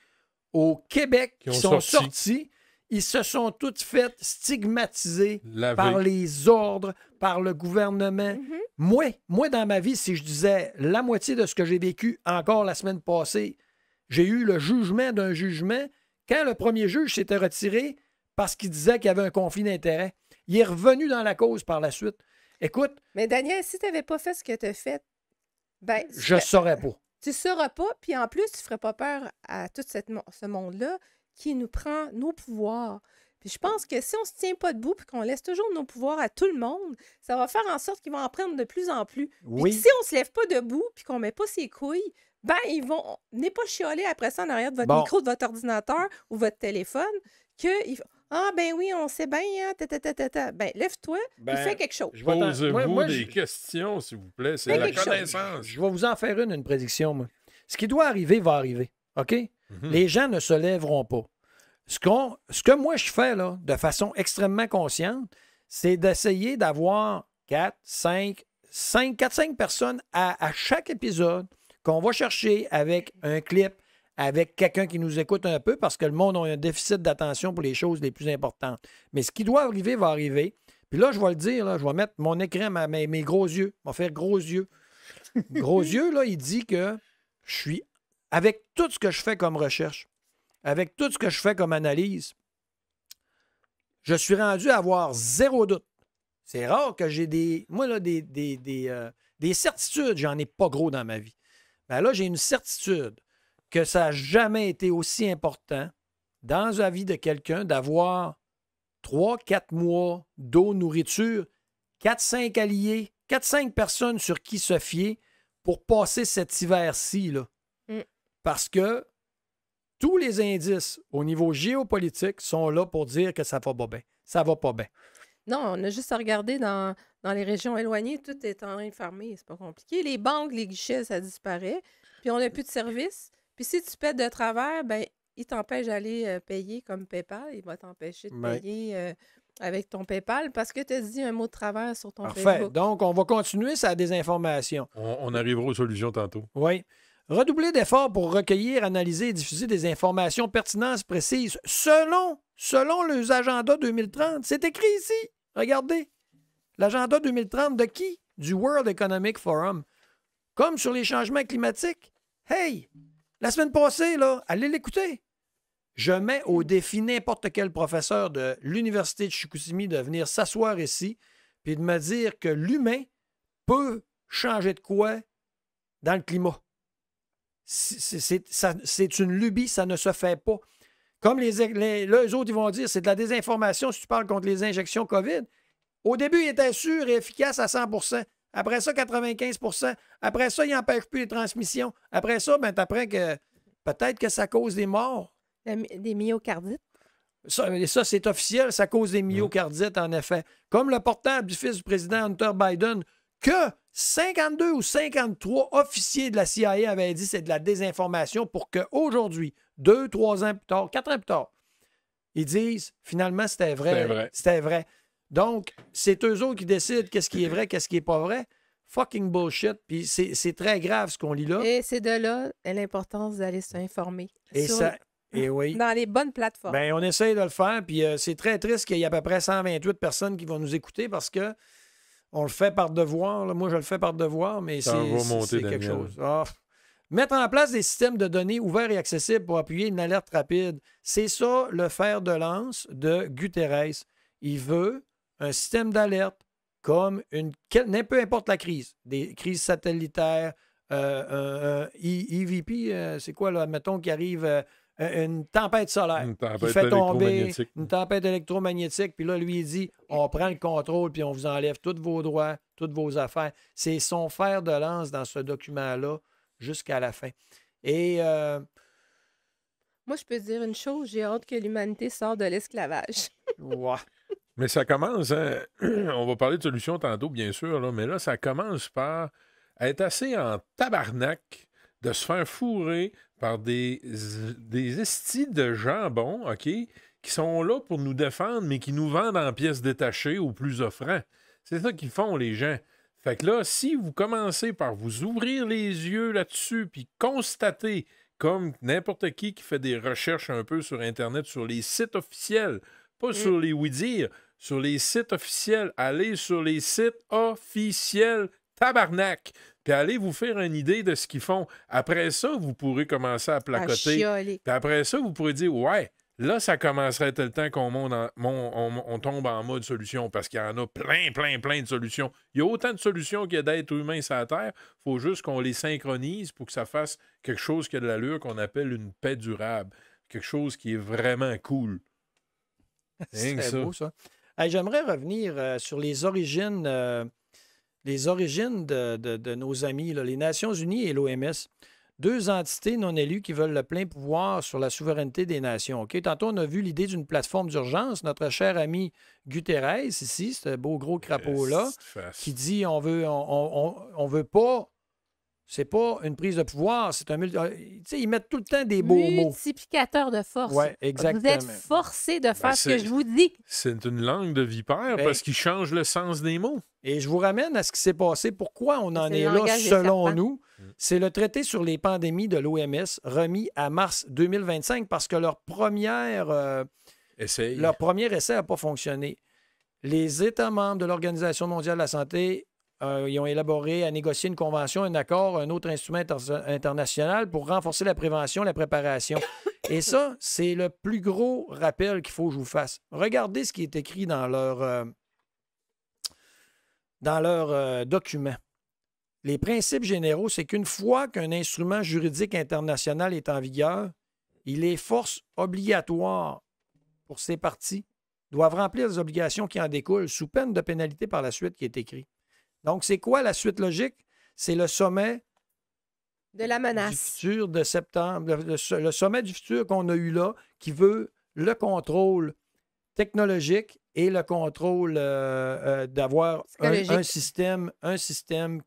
S2: au Québec qui sont sortis. Ils se sont tous fait stigmatiser par les ordres, par le gouvernement. Moi, dans ma vie, si je disais la moitié de ce que j'ai vécu encore la semaine passée, j'ai eu le jugement d'un jugement quand le premier juge s'était retiré parce qu'il disait qu'il y avait un conflit d'intérêts. Il est revenu dans la cause par la suite. Écoute...
S5: Mais Daniel, si tu n'avais pas fait ce que tu as fait, ben...
S2: Je ne saurais pas.
S5: Tu ne sauras pas, puis en plus, tu ne ferais pas peur à tout ce monde-là qui nous prend nos pouvoirs. Puis je pense que si on ne se tient pas debout puis qu'on laisse toujours nos pouvoirs à tout le monde, ça va faire en sorte qu'ils vont en prendre de plus en plus. Puis si on ne se lève pas debout puis qu'on ne met pas ses couilles, ben ils vont... N'est pas chialer après ça en arrière de votre micro, de votre ordinateur ou votre téléphone que... Ah, ben oui, on sait bien, hein, Ben, lève-toi et fais quelque chose.
S3: Posez-vous des questions, s'il vous plaît. C'est la connaissance.
S2: Je vais vous en faire une prédiction, moi. Ce qui doit arriver va arriver. OK? Les gens ne se lèveront pas. Ce que moi, je fais, là, de façon extrêmement consciente, c'est d'essayer d'avoir 4-5 personnes à chaque épisode qu'on va chercher avec un clip, avec quelqu'un qui nous écoute un peu parce que le monde a un déficit d'attention pour les choses les plus importantes. Mais ce qui doit arriver va arriver. Puis là, je vais le dire, là, je vais mettre mon écran, mes gros yeux. Je vais faire gros yeux. Gros yeux, là, il dit que je suis, avec tout ce que je fais comme recherche, avec tout ce que je fais comme analyse, je suis rendu à avoir 0 doute. C'est rare que j'ai des certitudes. J'en ai pas gros dans ma vie. Mais là, j'ai une certitude que ça n'a jamais été aussi important dans la vie de quelqu'un d'avoir 3-4 mois d'eau, nourriture, 4-5 alliés, 4-5 personnes sur qui se fier pour passer cet hiver-ci. Là. Parce que tous les indices au niveau géopolitique sont là pour dire que ça va pas bien. Ça va pas bien.
S5: Non, on a juste à regarder dans les régions éloignées, tout est en train de fermer. C'est pas compliqué. Les banques, les guichets, ça disparaît. Puis on n'a plus de services. Puis si tu pètes de travers, ben il t'empêche d'aller payer comme PayPal. Il va t'empêcher de payer avec ton PayPal parce que tu as dit un mot de travers sur ton
S2: Parfait.
S5: Facebook.
S2: Donc, on va continuer sa désinformation.
S3: On arrivera aux solutions tantôt.
S2: Oui. Redoubler d'efforts pour recueillir, analyser et diffuser des informations pertinentes, précises, selon les agendas 2030. C'est écrit ici. Regardez. L'agenda 2030 de qui? Du World Economic Forum. Comme sur les changements climatiques. Hey! La semaine passée, là, allez l'écouter. Je mets au défi n'importe quel professeur de l'Université de Chicoutimi de venir s'asseoir ici puis de me dire que l'humain peut changer de quoi dans le climat. C'est une lubie, ça ne se fait pas. Comme là, eux autres, ils vont dire c'est de la désinformation si tu parles contre les injections COVID. Au début, il était sûr et efficace à 100 %. Après ça, 95 % Après ça, il n'empêche plus les transmissions. Après ça, ben, tu apprends que peut-être que ça cause des morts.
S5: Des myocardites.
S2: Ça, c'est officiel, ça cause des myocardites, en effet. Comme le portable du fils du président Hunter Biden, que 52 ou 53 officiers de la CIA avaient dit que c'est de la désinformation pour qu'aujourd'hui, 2, 3 ans plus tard, 4 ans plus tard, ils disent finalement c'était vrai. C'était vrai. Donc, c'est eux autres qui décident qu'est-ce qui est vrai, qu'est-ce qui n'est pas vrai. Fucking bullshit. Puis c'est très grave ce qu'on lit là.
S5: Et c'est de là l'importance d'aller s'informer.
S2: Et oui.
S5: Dans les bonnes plateformes.
S2: Bien, on essaye de le faire. Puis c'est très triste qu'il y ait à peu près 128 personnes qui vont nous écouter parce que on le fait par devoir. Là. Moi, je le fais par devoir, mais c'est quelque chose. Oh. Mettre en place des systèmes de données ouverts et accessibles pour appuyer une alerte rapide. C'est ça le fer de lance de Guterres. Il veut un système d'alerte comme peu importe la crise. Des crises satellitaires, EVP, c'est quoi, là, mettons, qui arrive... une tempête solaire qui fait tomber une tempête électromagnétique. Puis là, lui, il dit, on prend le contrôle puis on vous enlève tous vos droits, toutes vos affaires. C'est son fer de lance dans ce document-là jusqu'à la fin. Et...
S5: Moi, je peux dire une chose, j'ai hâte que l'humanité sorte de l'esclavage.
S2: Ouais.
S3: Mais ça commence, hein? On va parler de solutions tantôt, bien sûr, là, mais là, ça commence par être assez en tabarnak de se faire fourrer par des estis de jambon, OK, qui sont là pour nous défendre, mais qui nous vendent en pièces détachées au plus offrant. C'est ça qu'ils font, les gens. Fait que là, si vous commencez par vous ouvrir les yeux là-dessus, puis constater, comme n'importe qui fait des recherches un peu sur Internet, sur les sites officiels, pas sur les oui-dire, sur les sites officiels, allez sur les sites officiels, tabarnak! Puis allez vous faire une idée de ce qu'ils font. Après ça, vous pourrez commencer à placoter. Puis après ça, vous pourrez dire, ouais, là, ça commencerait tel temps qu'on on tombe en mode solution parce qu'il y en a plein de solutions. Il y a autant de solutions qu'il y a d'êtres humains sur la Terre. Il faut juste qu'on les synchronise pour que ça fasse quelque chose qui a de l'allure qu'on appelle une paix durable. Quelque chose qui est vraiment cool.
S2: C'est beau, ça. Hey, j'aimerais revenir sur les origines de nos amis, là, les Nations unies et l'OMS. Deux entités non élues qui veulent le plein pouvoir sur la souveraineté des nations. Okay? Tantôt, on a vu l'idée d'une plateforme d'urgence. Notre cher ami Guterres, ici, ce beau gros crapaud-là, qui dit on veut pas... C'est pas une prise de pouvoir, c'est un... Tu sais, ils mettent tout le temps des beaux mots.
S5: Multiplicateur de force.
S2: Oui, exactement.
S5: Vous êtes forcé de faire ce que je vous dis.
S3: C'est une langue de vipère parce qu'ils changent le sens des mots.
S2: Et je vous ramène à ce qui s'est passé. Pourquoi on en est là, selon nous? C'est le traité sur les pandémies de l'OMS remis à mars 2025 parce que leur premier essai n'a pas fonctionné. Les États membres de l'Organisation mondiale de la santé ils ont élaboré à négocier une convention, un accord, un autre instrument international pour renforcer la prévention, la préparation. Et ça, c'est le plus gros rappel qu'il faut que je vous fasse. Regardez ce qui est écrit dans leur document. Les principes généraux, c'est qu'une fois qu'un instrument juridique international est en vigueur, les forces obligatoires pour ces parties doivent remplir les obligations qui en découlent sous peine de pénalité par la suite qui est écrit. Donc, c'est quoi la suite logique? C'est le sommet
S5: de la menace
S2: du futur de septembre, le sommet du futur qu'on a eu là, qui veut le contrôle technologique et le contrôle d'avoir un système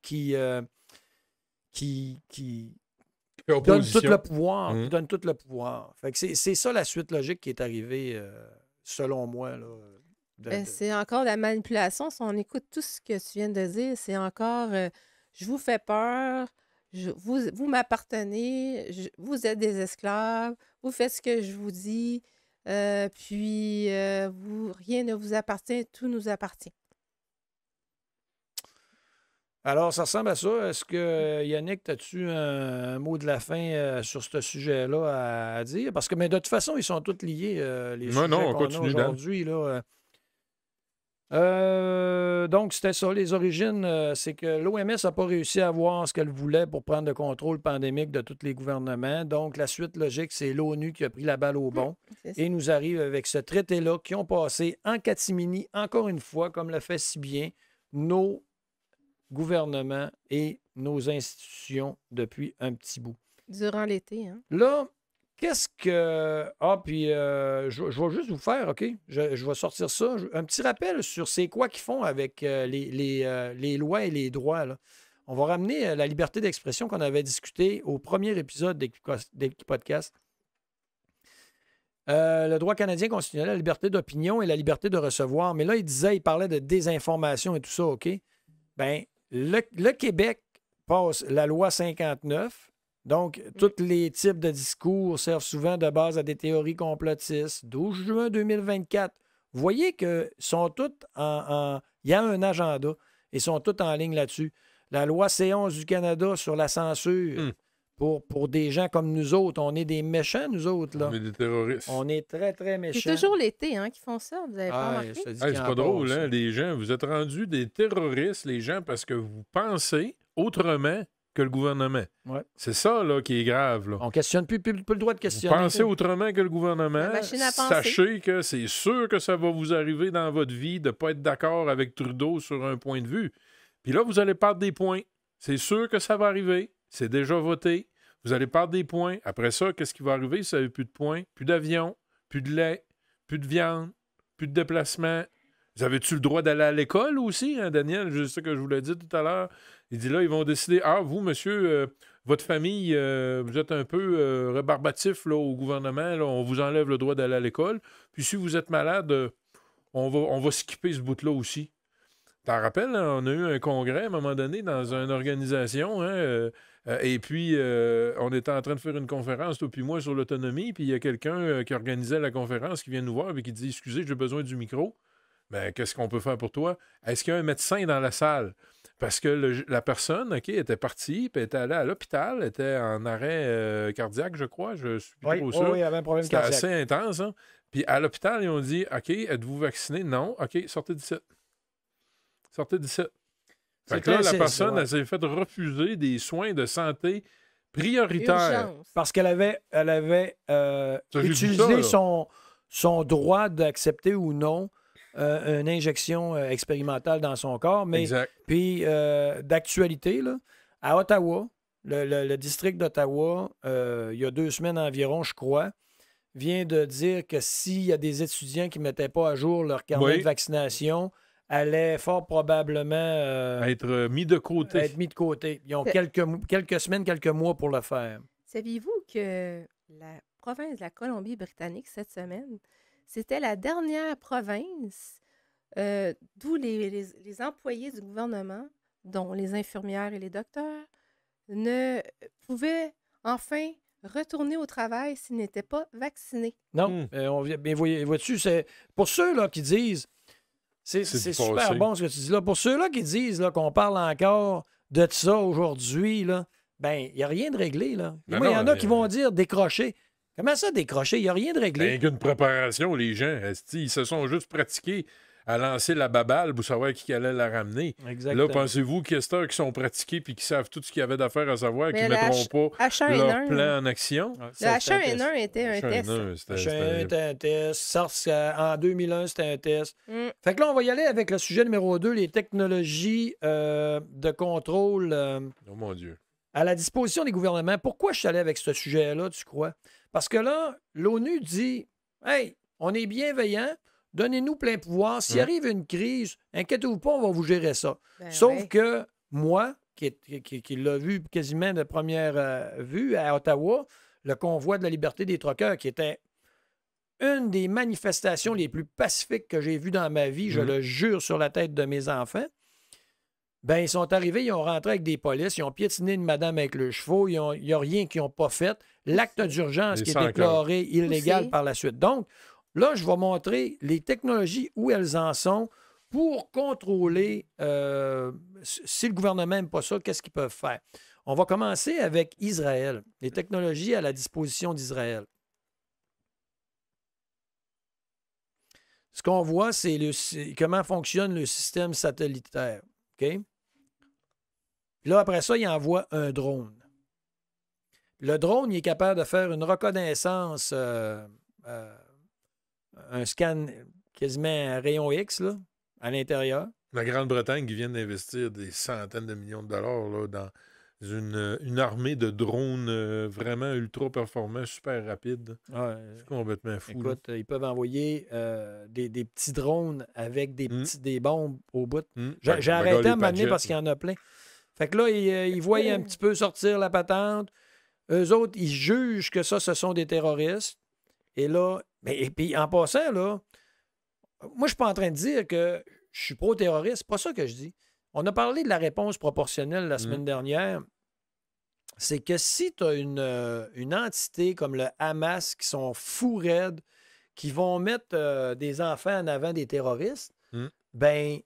S2: qui donne tout le pouvoir. Qui donne tout le pouvoir. Fait que c'est ça la suite logique qui est arrivée, selon moi, là.
S5: C'est encore de la manipulation. Si on écoute tout ce que tu viens de dire, c'est encore je vous fais peur, vous m'appartenez, vous êtes des esclaves, vous faites ce que je vous dis, puis rien ne vous appartient, tout nous appartient.
S2: Alors, ça ressemble à ça. Est-ce que, Yannick, as-tu un mot de la fin sur ce sujet-là à dire? Parce que, mais de toute façon, ils sont tous liés, les sujets qu'on a aujourd'hui. Donc, c'était ça. Les origines, c'est que l'OMS n'a pas réussi à avoir ce qu'elle voulait pour prendre le contrôle pandémique de tous les gouvernements. Donc, la suite logique, c'est l'ONU qui a pris la balle au bon et nous arrive avec ce traité-là qui ont passé en catimini, encore une fois, comme le fait si bien, nos gouvernement et nos institutions depuis un petit bout.
S5: Durant l'été, hein?
S2: Là, qu'est-ce que... Ah, puis je vais juste vous faire, OK? Je vais sortir ça. Un petit rappel sur c'est quoi qu'ils font avec les lois et les droits, là. On va ramener la liberté d'expression qu'on avait discuté au premier épisode des podcasts. Le droit canadien constitutionnel, la liberté d'opinion et la liberté de recevoir. Mais là, il parlait de désinformation et tout ça, OK? Bien, le Québec passe la loi 59. Donc, tous les types de discours servent souvent de base à des théories complotistes. 12 juin 2024. Vous voyez qu'ils sont tous il y a un agenda et ils sont tous en ligne là-dessus. La loi C11 du Canada sur la censure pour des gens comme nous autres. On est des méchants, nous autres. Là.
S3: On est des terroristes.
S2: On est très, très méchants.
S5: C'est toujours l'été hein, qu'ils font ça. Vous avez pas remarqué?
S3: C'est pas drôle, hein? Les gens, vous êtes rendus des terroristes, les gens, parce que vous pensez autrement que le gouvernement.
S2: Ouais.
S3: C'est ça là, qui est grave. Là.
S2: On ne questionne plus le droit de questionner.
S3: Vous pensez autrement que le gouvernement.
S5: La machine à penser.
S3: Sachez que c'est sûr que ça va vous arriver dans votre vie de ne pas être d'accord avec Trudeau sur un point de vue. Puis là, vous allez perdre des points. C'est sûr que ça va arriver. C'est déjà voté. Vous allez perdre des points. Après ça, qu'est-ce qui va arriver si vous n'avez plus de points? Plus d'avions, plus de lait, plus de viande, plus de déplacement. Vous avez-tu le droit d'aller à l'école aussi, hein, Daniel? C'est ça que je vous l'ai dit tout à l'heure. Il dit là, ils vont décider, vous, monsieur, votre famille, vous êtes un peu rébarbatif là, au gouvernement, là, on vous enlève le droit d'aller à l'école. Puis si vous êtes malade, on va skipper ce bout-là aussi. T'en rappelles, hein, on a eu un congrès à un moment donné dans une organisation, hein, et puis on était en train de faire une conférence, toi puis moi, sur l'autonomie, puis il y a quelqu'un qui organisait la conférence qui vient nous voir et qui dit « Excusez, j'ai besoin du micro. » Ben, qu'est-ce qu'on peut faire pour toi? Est-ce qu'il y a un médecin dans la salle? Parce que la personne, OK, était partie, puis était allée à l'hôpital, était en arrêt cardiaque, je crois. Je suis plus trop sûr.
S2: Oui, il avait un problème cardiaque.
S3: C'était assez intense, hein? Puis à l'hôpital, ils ont dit, OK, êtes-vous vacciné? Non. OK, sortez d'ici. Sortez d'ici. Fait que là, la personne, elle s'est fait refuser des soins de santé prioritaires.
S5: Urgence.
S2: Parce qu'elle avait utilisé son droit d'accepter ou non une injection expérimentale dans son corps. Mais,
S3: exact.
S2: Puis, d'actualité, là, à Ottawa, le district d'Ottawa, il y a 2 semaines environ, je crois, vient de dire que s'il y a des étudiants qui ne mettaient pas à jour leur carnet de vaccination, allaient fort probablement
S3: être mis de côté.
S2: Ils ont quelques semaines, quelques mois pour le faire.
S5: Saviez-vous que la province de la Colombie-Britannique, cette semaine, c'était la dernière province d'où les employés du gouvernement, dont les infirmières et les docteurs, ne pouvaient enfin retourner au travail s'ils n'étaient pas vaccinés.
S2: Non, bien vois-tu, c'est pour ceux là, qui disent, c'est super bon ce que tu dis là, pour ceux-là qui disent là, qu'on parle encore de ça aujourd'hui, là, ben, il n'y a rien de réglé. Là. Il y en a qui vont dire décrocher. Comment ça, décrocher? Il n'y a rien de réglé.
S3: Rien qu'une préparation, les gens. Ils se sont juste pratiqués à lancer la baballe pour savoir qui allait la ramener.
S2: Exactement.
S3: Là, pensez-vous qu'il y a ceux qui sont pratiqués puis qui savent tout ce qu'il y avait d'affaire à savoir, qui ne mettront pas leur plan en action?
S5: Le H1N1 était un test.
S2: Le H1N1 était un test. SARS, en 2001, c'était un test. Fait que là, on va y aller avec le sujet numéro 2, les technologies de contrôle
S3: oh mon Dieu.
S2: À la disposition des gouvernements. Pourquoi je suis allé avec ce sujet-là, tu crois? Parce que là, l'ONU dit « Hey, on est bienveillant, donnez-nous plein pouvoir. S'il arrive une crise, inquiétez-vous pas, on va vous gérer ça. » Sauf que moi, qui l'a vu quasiment de première vue à Ottawa, le convoi de la liberté des truckers, qui était une des manifestations les plus pacifiques que j'ai vues dans ma vie, je le jure sur la tête de mes enfants, ben ils sont arrivés, ils ont rentré avec des polices, ils ont piétiné une madame avec le chevaux, il n'y a rien qu'ils n'ont pas fait. L'acte d'urgence qui est déclaré illégal par la suite. Donc, là, je vais montrer les technologies où elles en sont pour contrôler si le gouvernement n'aime pas ça, qu'est-ce qu'ils peuvent faire. On va commencer avec Israël, les technologies à la disposition d'Israël. Ce qu'on voit, c'est comment fonctionne le système satellitaire. OK? Puis là, après ça, il envoie un drone. Le drone, il est capable de faire une reconnaissance, un scan quasiment à rayon X là, à l'intérieur.
S3: La Grande-Bretagne qui vient d'investir des centaines de millions de dollars là, dans une armée de drones vraiment ultra performants, super rapides.
S2: Ouais.
S3: C'est complètement fou.
S2: Écoute, ils peuvent envoyer des petits drones avec des bombes au bout. J'ai arrêté à m'amener parce qu'il y en a plein. Fait que là, ils voient un petit peu sortir la patente. Eux autres, ils jugent que ça, ce sont des terroristes. Et là, et puis en passant, là, moi, je suis pas en train de dire que je suis pro-terroriste. C'est pas ça que je dis. On a parlé de la réponse proportionnelle la semaine dernière. C'est que si tu as une entité comme le Hamas qui sont fous raides, qui vont mettre des enfants en avant des terroristes, ben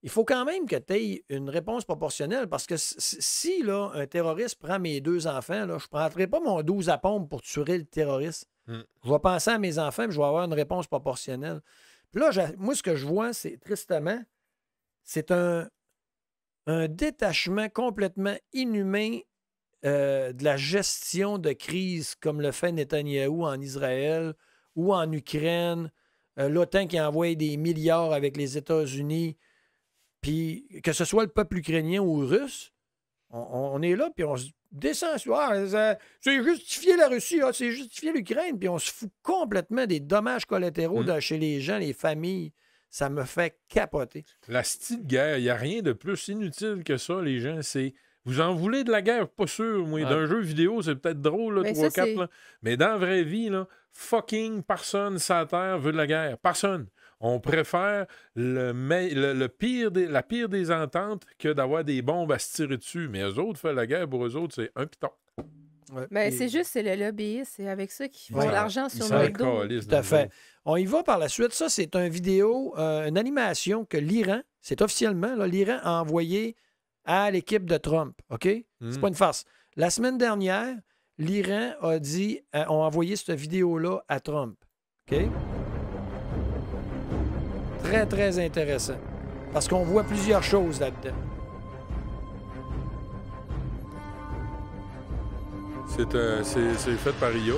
S2: il faut quand même que tu aies une réponse proportionnelle parce que si là, un terroriste prend mes 2 enfants, là, je ne prendrai pas mon 12 à pompe pour tuer le terroriste. Je vais penser à mes enfants et je vais avoir une réponse proportionnelle. Puis là, moi, ce que je vois, c'est tristement, c'est un détachement complètement inhumain de la gestion de crise comme le fait Netanyahou en Israël ou en Ukraine, l'OTAN qui envoie des milliards avec les États-Unis, puis que ce soit le peuple ukrainien ou russe, on est là, puis on se descend sur c'est justifié la Russie, c'est justifié l'Ukraine, puis on se fout complètement des dommages collatéraux chez les gens, les familles. Ça me fait capoter.
S3: La style guerre, il n'y a rien de plus inutile que ça, les gens. C'est vous en voulez de la guerre? Pas sûr. Moi, d'un jeu vidéo, c'est peut-être drôle, 3-4. Mais dans la vraie vie, là, fucking personne sur la Terre veut de la guerre. Personne. On préfère la pire des ententes que d'avoir des bombes à se tirer dessus. Mais eux autres, faire la guerre, pour eux autres, c'est un piton.
S5: Ouais. Ben, c'est le lobbyisme. C'est avec ça qu'ils font l'argent sur nos dos.
S2: Tout à fait. On y va par la suite. Ça, c'est une vidéo, une animation que l'Iran, c'est officiellement, l'Iran a envoyé à l'équipe de Trump. OK? C'est pas une farce. La semaine dernière, l'Iran a envoyé cette vidéo-là à Trump. OK? Très, très intéressant. Parce qu'on voit plusieurs choses là-dedans.
S3: C'est fait par IA.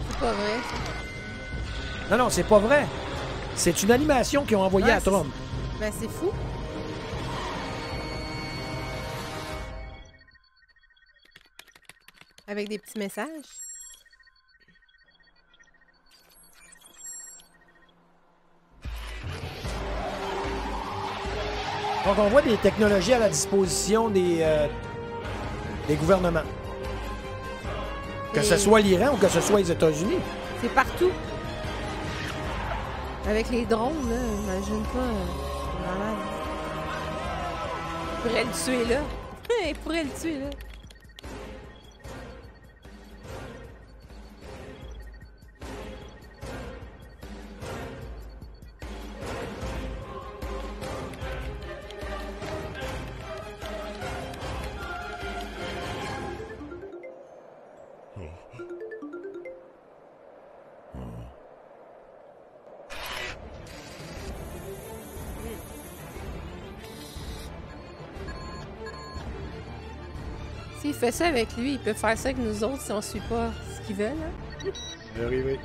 S5: C'est pas vrai.
S2: Non, c'est pas vrai. C'est une animation qu'ils ont envoyée à Trump.
S5: Ben, c'est fou. Avec des petits messages.
S2: Donc, on voit des technologies à la disposition des gouvernements. Que ce soit l'Iran ou que ce soit les États-Unis.
S5: C'est partout. Avec les drones, là, imagine pas. Malade. Il pourrait le tuer là. Il pourrait le tuer là. S'il fait ça avec lui, il peut faire ça avec nous autres si on ne suit pas ce qu'ils veulent. Hein?
S2: Oui.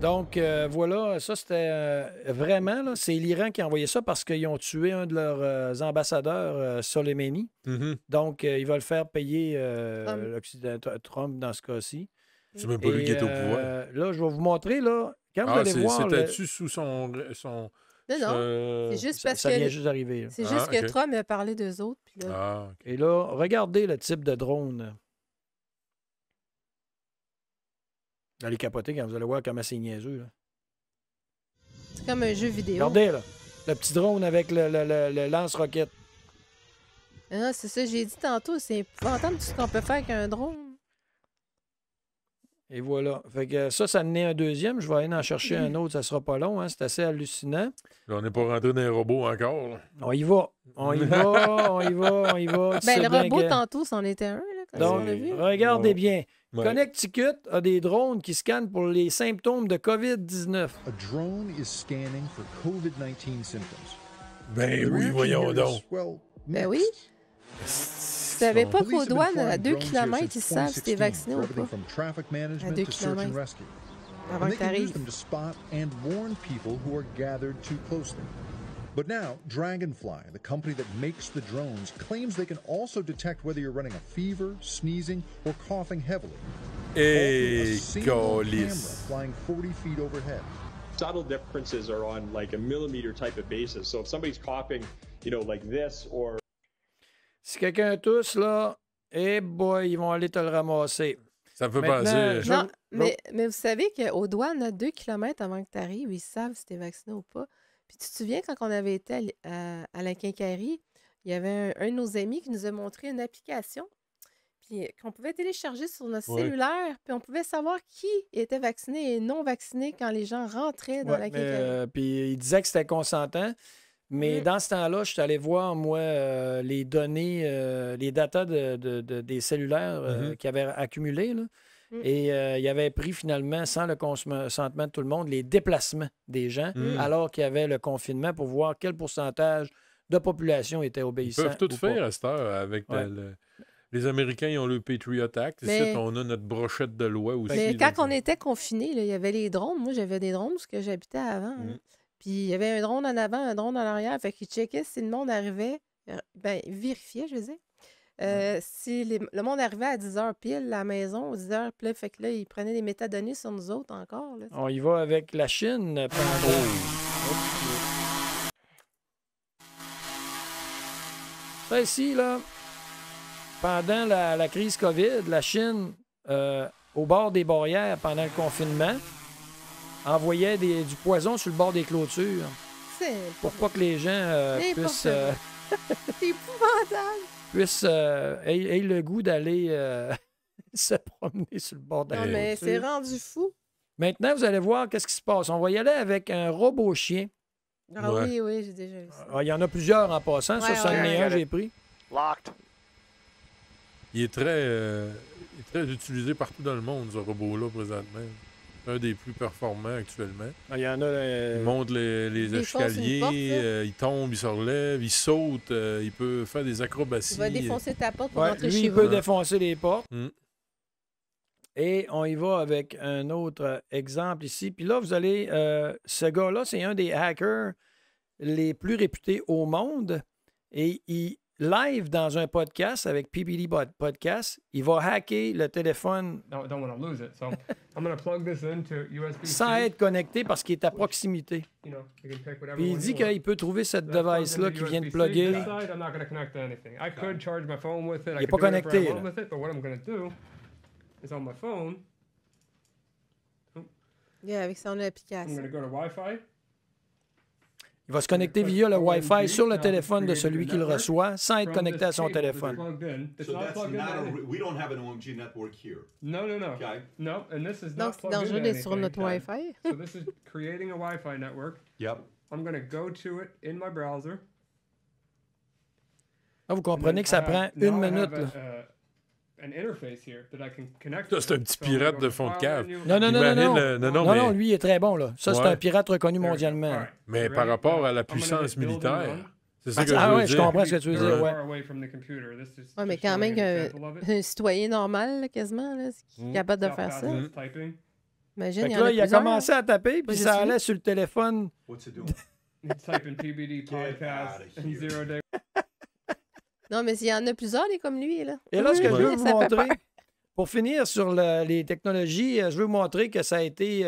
S2: Donc, voilà, ça c'était vraiment, là, c'est l'Iran qui a envoyé ça parce qu'ils ont tué un de leurs ambassadeurs, Soleimani. Donc, ils veulent faire payer Trump dans ce cas-ci.
S3: C'est même pas lui qui est au pouvoir.
S2: Là, je vais vous montrer, là, quand vous allez voir...
S3: C'était-tu sous son...
S5: Non, c'est juste parce que...
S2: Ça vient juste d'arriver.
S5: C'est juste que Trump a parlé d'eux autres. Puis là...
S2: Et là, regardez le type de drone. Vous allez capoter quand vous allez voir comment c'est niaiseux. Là.
S5: C'est comme un jeu vidéo.
S2: Regardez, là. Le petit drone avec le lance-roquette.
S5: Non, c'est ça, j'ai dit tantôt. C'est épouvantable tout ce qu'on peut faire avec un drone.
S2: Et voilà. Fait que ça en est un deuxième. Je vais aller en chercher un autre. Ça sera pas long. Hein? C'est assez hallucinant.
S3: Là, on n'est pas rentré dans les robots encore. Là.
S2: On y va. On y va.
S5: Ben, le robot, tantôt, c'en était un. Là,
S2: donc, regardez bien. Connecticut a des drones qui scannent pour les symptômes de COVID-19.
S6: A drone is scanning for COVID-19 symptoms.
S3: Ben oui, voyons donc.
S5: Ben oui. savais
S3: sont-
S5: pas
S6: Police
S5: qu'aux
S6: have been
S5: douanes,
S6: flying
S5: à 2
S6: drones here
S5: km,
S6: since
S5: ils savent si t'es
S6: 2016
S5: vacciné
S6: for
S5: ou
S6: everything
S5: pas.
S6: from traffic management
S5: 2
S6: to search and
S5: kilomètres.
S6: rescue.
S5: Avant
S6: And
S5: que
S6: they can use
S5: t'arrives.
S6: them to spot and warn people who are gathered too closely. But now, Dragonfly, the company that makes the drones, claims they can also detect whether you're running a fever, sneezing, or coughing heavily. All through a
S3: Et
S6: single camera
S3: calice.
S6: flying 40 feet overhead.
S7: Subtle differences are on like a millimeter type of basis. So if somebody's coughing, like this or
S2: Si quelqu'un tousse, là, eh boy, ils vont aller te le ramasser.
S3: Ça me fait
S2: Maintenant,
S3: penser.
S2: je-
S5: Non, mais vous savez qu'aux douanes, à 2 km avant que tu arrives, ils savent si tu es vacciné ou pas. Puis tu te souviens, quand on avait été à la quincaillerie, il y avait un de nos amis qui nous a montré une application puis qu'on pouvait télécharger sur notre
S3: Ouais.
S5: cellulaire, puis on pouvait savoir qui était vacciné et non vacciné quand les gens rentraient dans
S2: Ouais,
S5: la
S2: mais,
S5: quincaillerie.
S2: puis il disait que c'était consentant. Mais
S5: Mm.
S2: dans ce temps-là, je suis allé voir, moi, les données, les datas des cellulaires qu'ils avaient accumulés. Là.
S5: Mm.
S2: Et il avait pris finalement, sans le consentement de tout le monde, les déplacements des gens,
S3: Mm.
S2: alors qu'il y avait le confinement pour voir quel pourcentage de population était
S3: Ils
S2: obéissant.
S3: peuvent tout
S2: ou
S3: faire
S2: pas.
S3: à cette heure avec
S2: Ouais.
S3: les Américains, ils ont le Patriot Act. Ici,
S5: Mais-
S3: on a notre brochette de loi aussi.
S5: Mais
S3: là.
S5: quand on était confinés, il y avait les drones. Moi, j'avais des drones parce que j'habitais avant.
S3: Mm.
S5: Hein. Puis il y avait un drone en avant, un drone en arrière. Fait qu'ils checkaient si le monde arrivait. Ben, vérifiaient, je veux dire. Si le monde arrivait à 10 h pile à la maison, aux 10 h, puis là, fait que là, ils prenaient des métadonnées sur nous autres encore. Là.
S2: On y va avec la Chine pendant. Ça ici, là, pendant la crise COVID, la Chine, au bord des barrières, pendant le confinement, envoyait du poison sur le bord des clôtures
S5: C'est
S2: pour pas que les gens
S5: N'importe
S2: puissent,
S5: quoi. C'est épouvantable.
S2: aient le goût d'aller se promener sur le bord de la
S5: Non, mais
S2: clôture.
S5: c'est rendu fou.
S2: Maintenant, vous allez voir qu'est-ce qui se passe. On va y aller avec un robot chien.
S5: Ah
S3: Ouais.
S5: oui, j'ai déjà vu ça.
S2: Ah, il y en a plusieurs en passant.
S5: Ouais,
S2: Ça, c'en
S5: ouais.
S2: est un, j'ai pris.
S8: Locked.
S3: Il est très utilisé partout dans le monde, ce robot-là, présentement. Un des plus performants actuellement.
S2: Ah, il y en a.
S3: Il monte les
S5: Il défonce une
S3: escaliers,
S5: porte, là.
S3: il tombe, il se relève, il saute, il peut faire des acrobaties.
S5: Il va défoncer ta porte pour
S2: Ouais,
S5: rentrer
S2: lui,
S5: chez
S2: il peut
S5: vous.
S2: défoncer les portes.
S3: Mm.
S2: Et on y va avec un autre exemple ici. Puis là, vous allez. Ce gars-là, c'est un des hackers les plus réputés au monde. Et il live dans un podcast avec PPD Podcast. Il va hacker le téléphone
S9: don't want to lose it. So I'm going to plug this into USB-C.
S2: sans être connecté parce qu'il est à proximité.
S9: You know, you can pick whatever
S2: Puis il
S9: one
S2: dit
S9: you want.
S2: qu'il peut trouver cette
S9: That's plugged
S2: device-là
S9: into
S2: qui vient de
S9: USB-C.
S2: plugger.
S9: This side, I'm not going to connect to anything. I could charge my phone with it.
S2: Il est
S9: I
S2: pas
S9: could do whatever I
S2: connecté,
S9: want
S2: là.
S9: with it, but what I'm going to do is on my phone,
S5: Yeah, avec son
S9: I'm
S5: application.
S9: going to go to Wi-Fi.
S2: Il va se connecter via le Wi-Fi sur le téléphone de celui qui le reçoit sans être
S9: From
S2: connecté
S9: this
S2: à son
S9: cable that's
S2: téléphone.
S9: plugged in. It's
S10: So
S9: not
S10: that's
S9: plugged into
S10: not a,
S9: anything.
S10: we don't have an OMG network here.
S9: No.
S10: Okay.
S9: No, and this is
S5: Donc,
S9: not
S5: c'est
S9: plugged
S5: dangereux
S9: into
S5: d'être sur
S9: anything.
S5: notre Wi-Fi.
S9: So this is creating a Wi-Fi network.
S10: Yep.
S9: I'm going to go to it in my browser.
S2: Là, vous comprenez que ça prend une minute. Là.
S9: An interface here that I can connect
S3: Ça, c'est un petit pirate de fond de cave.
S2: Non,
S3: Imagine
S2: non, lui, il est très bon. Là. Ça, c'est
S3: Ouais.
S2: un pirate reconnu mondialement.
S3: Mais par rapport à la puissance militaire, c'est ça que je veux
S2: ouais,
S3: dire.
S2: je comprends ce que tu veux dire. Ouais.
S5: Ouais, mais quand même, un citoyen normal, là, quasiment, là, qui est capable de faire ça. Imagine,
S2: Fait
S5: il
S2: que
S5: y en
S2: là,
S5: a
S2: il a
S5: plusieurs.
S2: commencé à taper,
S5: Moi,
S2: puis
S5: je
S2: ça
S5: suis.
S2: allait sur le téléphone.
S10: What's it doing?
S9: Type in PBD podcast
S10: outta
S9: and
S10: here.
S9: 0 day.
S5: Non, mais il y en a plusieurs, des comme lui, là.
S2: Et là, ce que je veux
S5: Ça
S2: vous
S5: fait
S2: montrer,
S5: peur.
S2: pour finir sur les technologies, je veux vous montrer que ça a été